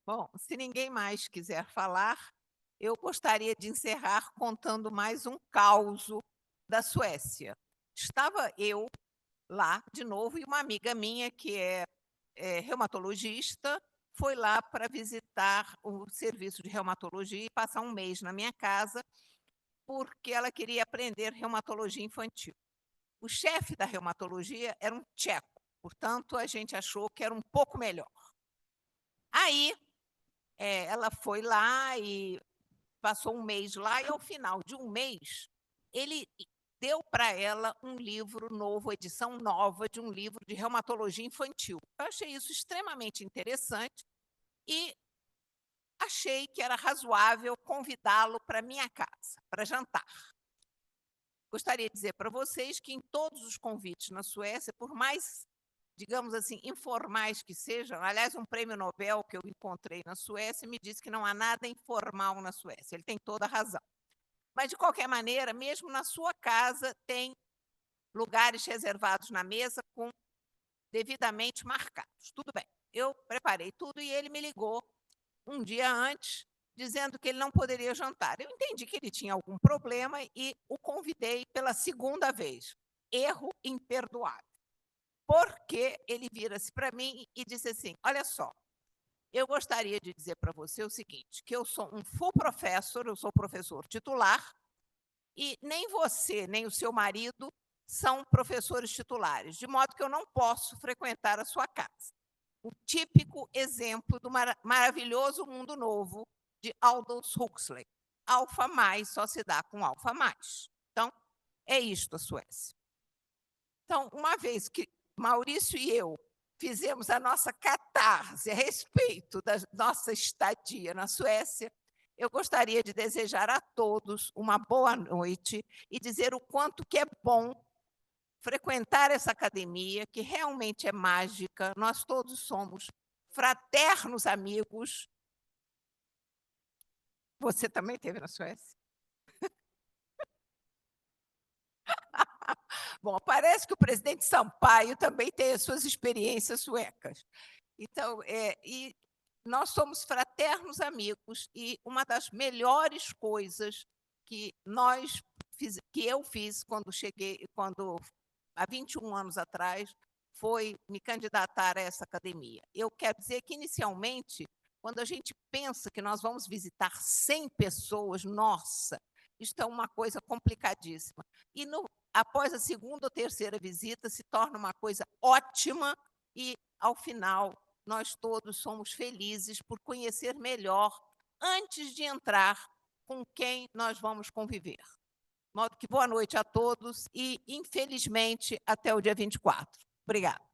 A: Bom, se ninguém mais quiser falar, eu gostaria de encerrar contando mais um caso da Suécia. Estava eu lá, de novo, e uma amiga minha, que é reumatologista, foi lá para visitar o serviço de reumatologia e passar um mês na minha casa, porque ela queria aprender reumatologia infantil. O chefe da reumatologia era um tcheco, portanto, a gente achou que era um pouco melhor. Aí, ela foi lá e passou um mês lá, e ao final de um mês, ele deu para ela um livro novo, edição nova de um livro de reumatologia infantil. Eu achei isso extremamente interessante e achei que era razoável convidá-lo para minha casa, para jantar. Gostaria de dizer para vocês que em todos os convites na Suécia, por mais, digamos assim, informais que sejam, aliás, um prêmio Nobel que eu encontrei na Suécia me disse que não há nada informal na Suécia, ele tem toda a razão. Mas, de qualquer maneira, mesmo na sua casa, tem lugares reservados na mesa com devidamente marcados. Tudo bem, eu preparei tudo e ele me ligou um dia antes, dizendo que ele não poderia jantar. Eu entendi que ele tinha algum problema e o convidei pela segunda vez. Erro imperdoável. Porque ele vira-se para mim e disse assim: olha só, eu gostaria de dizer para você o seguinte, que eu sou um full professor, eu sou professor titular, e nem você, nem o seu marido são professores titulares, de modo que eu não posso frequentar a sua casa. O típico exemplo do maravilhoso mundo novo de Aldous Huxley. Alfa mais só se dá com alfa mais. Então, é isto a Suécia. Então, uma vez que Maurício e eu fizemos a nossa catarse a respeito da nossa estadia na Suécia, eu gostaria de desejar a todos uma boa noite e dizer o quanto que é bom frequentar essa academia, que realmente é mágica. Nós todos somos fraternos amigos. Você também esteve na Suécia? Bom, parece que o presidente Sampaio também tem as suas experiências suecas. Então, e nós somos fraternos amigos, e uma das melhores coisas que eu fiz quando há 21 anos atrás, foi me candidatar a essa academia. Eu quero dizer que, inicialmente, quando a gente pensa que nós vamos visitar 100 pessoas, nossa, isto é uma coisa complicadíssima. E após a segunda ou terceira visita, se torna uma coisa ótima e, ao final, nós todos somos felizes por conhecer melhor, antes de entrar, com quem nós vamos conviver. De modo que boa noite a todos e, infelizmente, até o dia 24. Obrigada.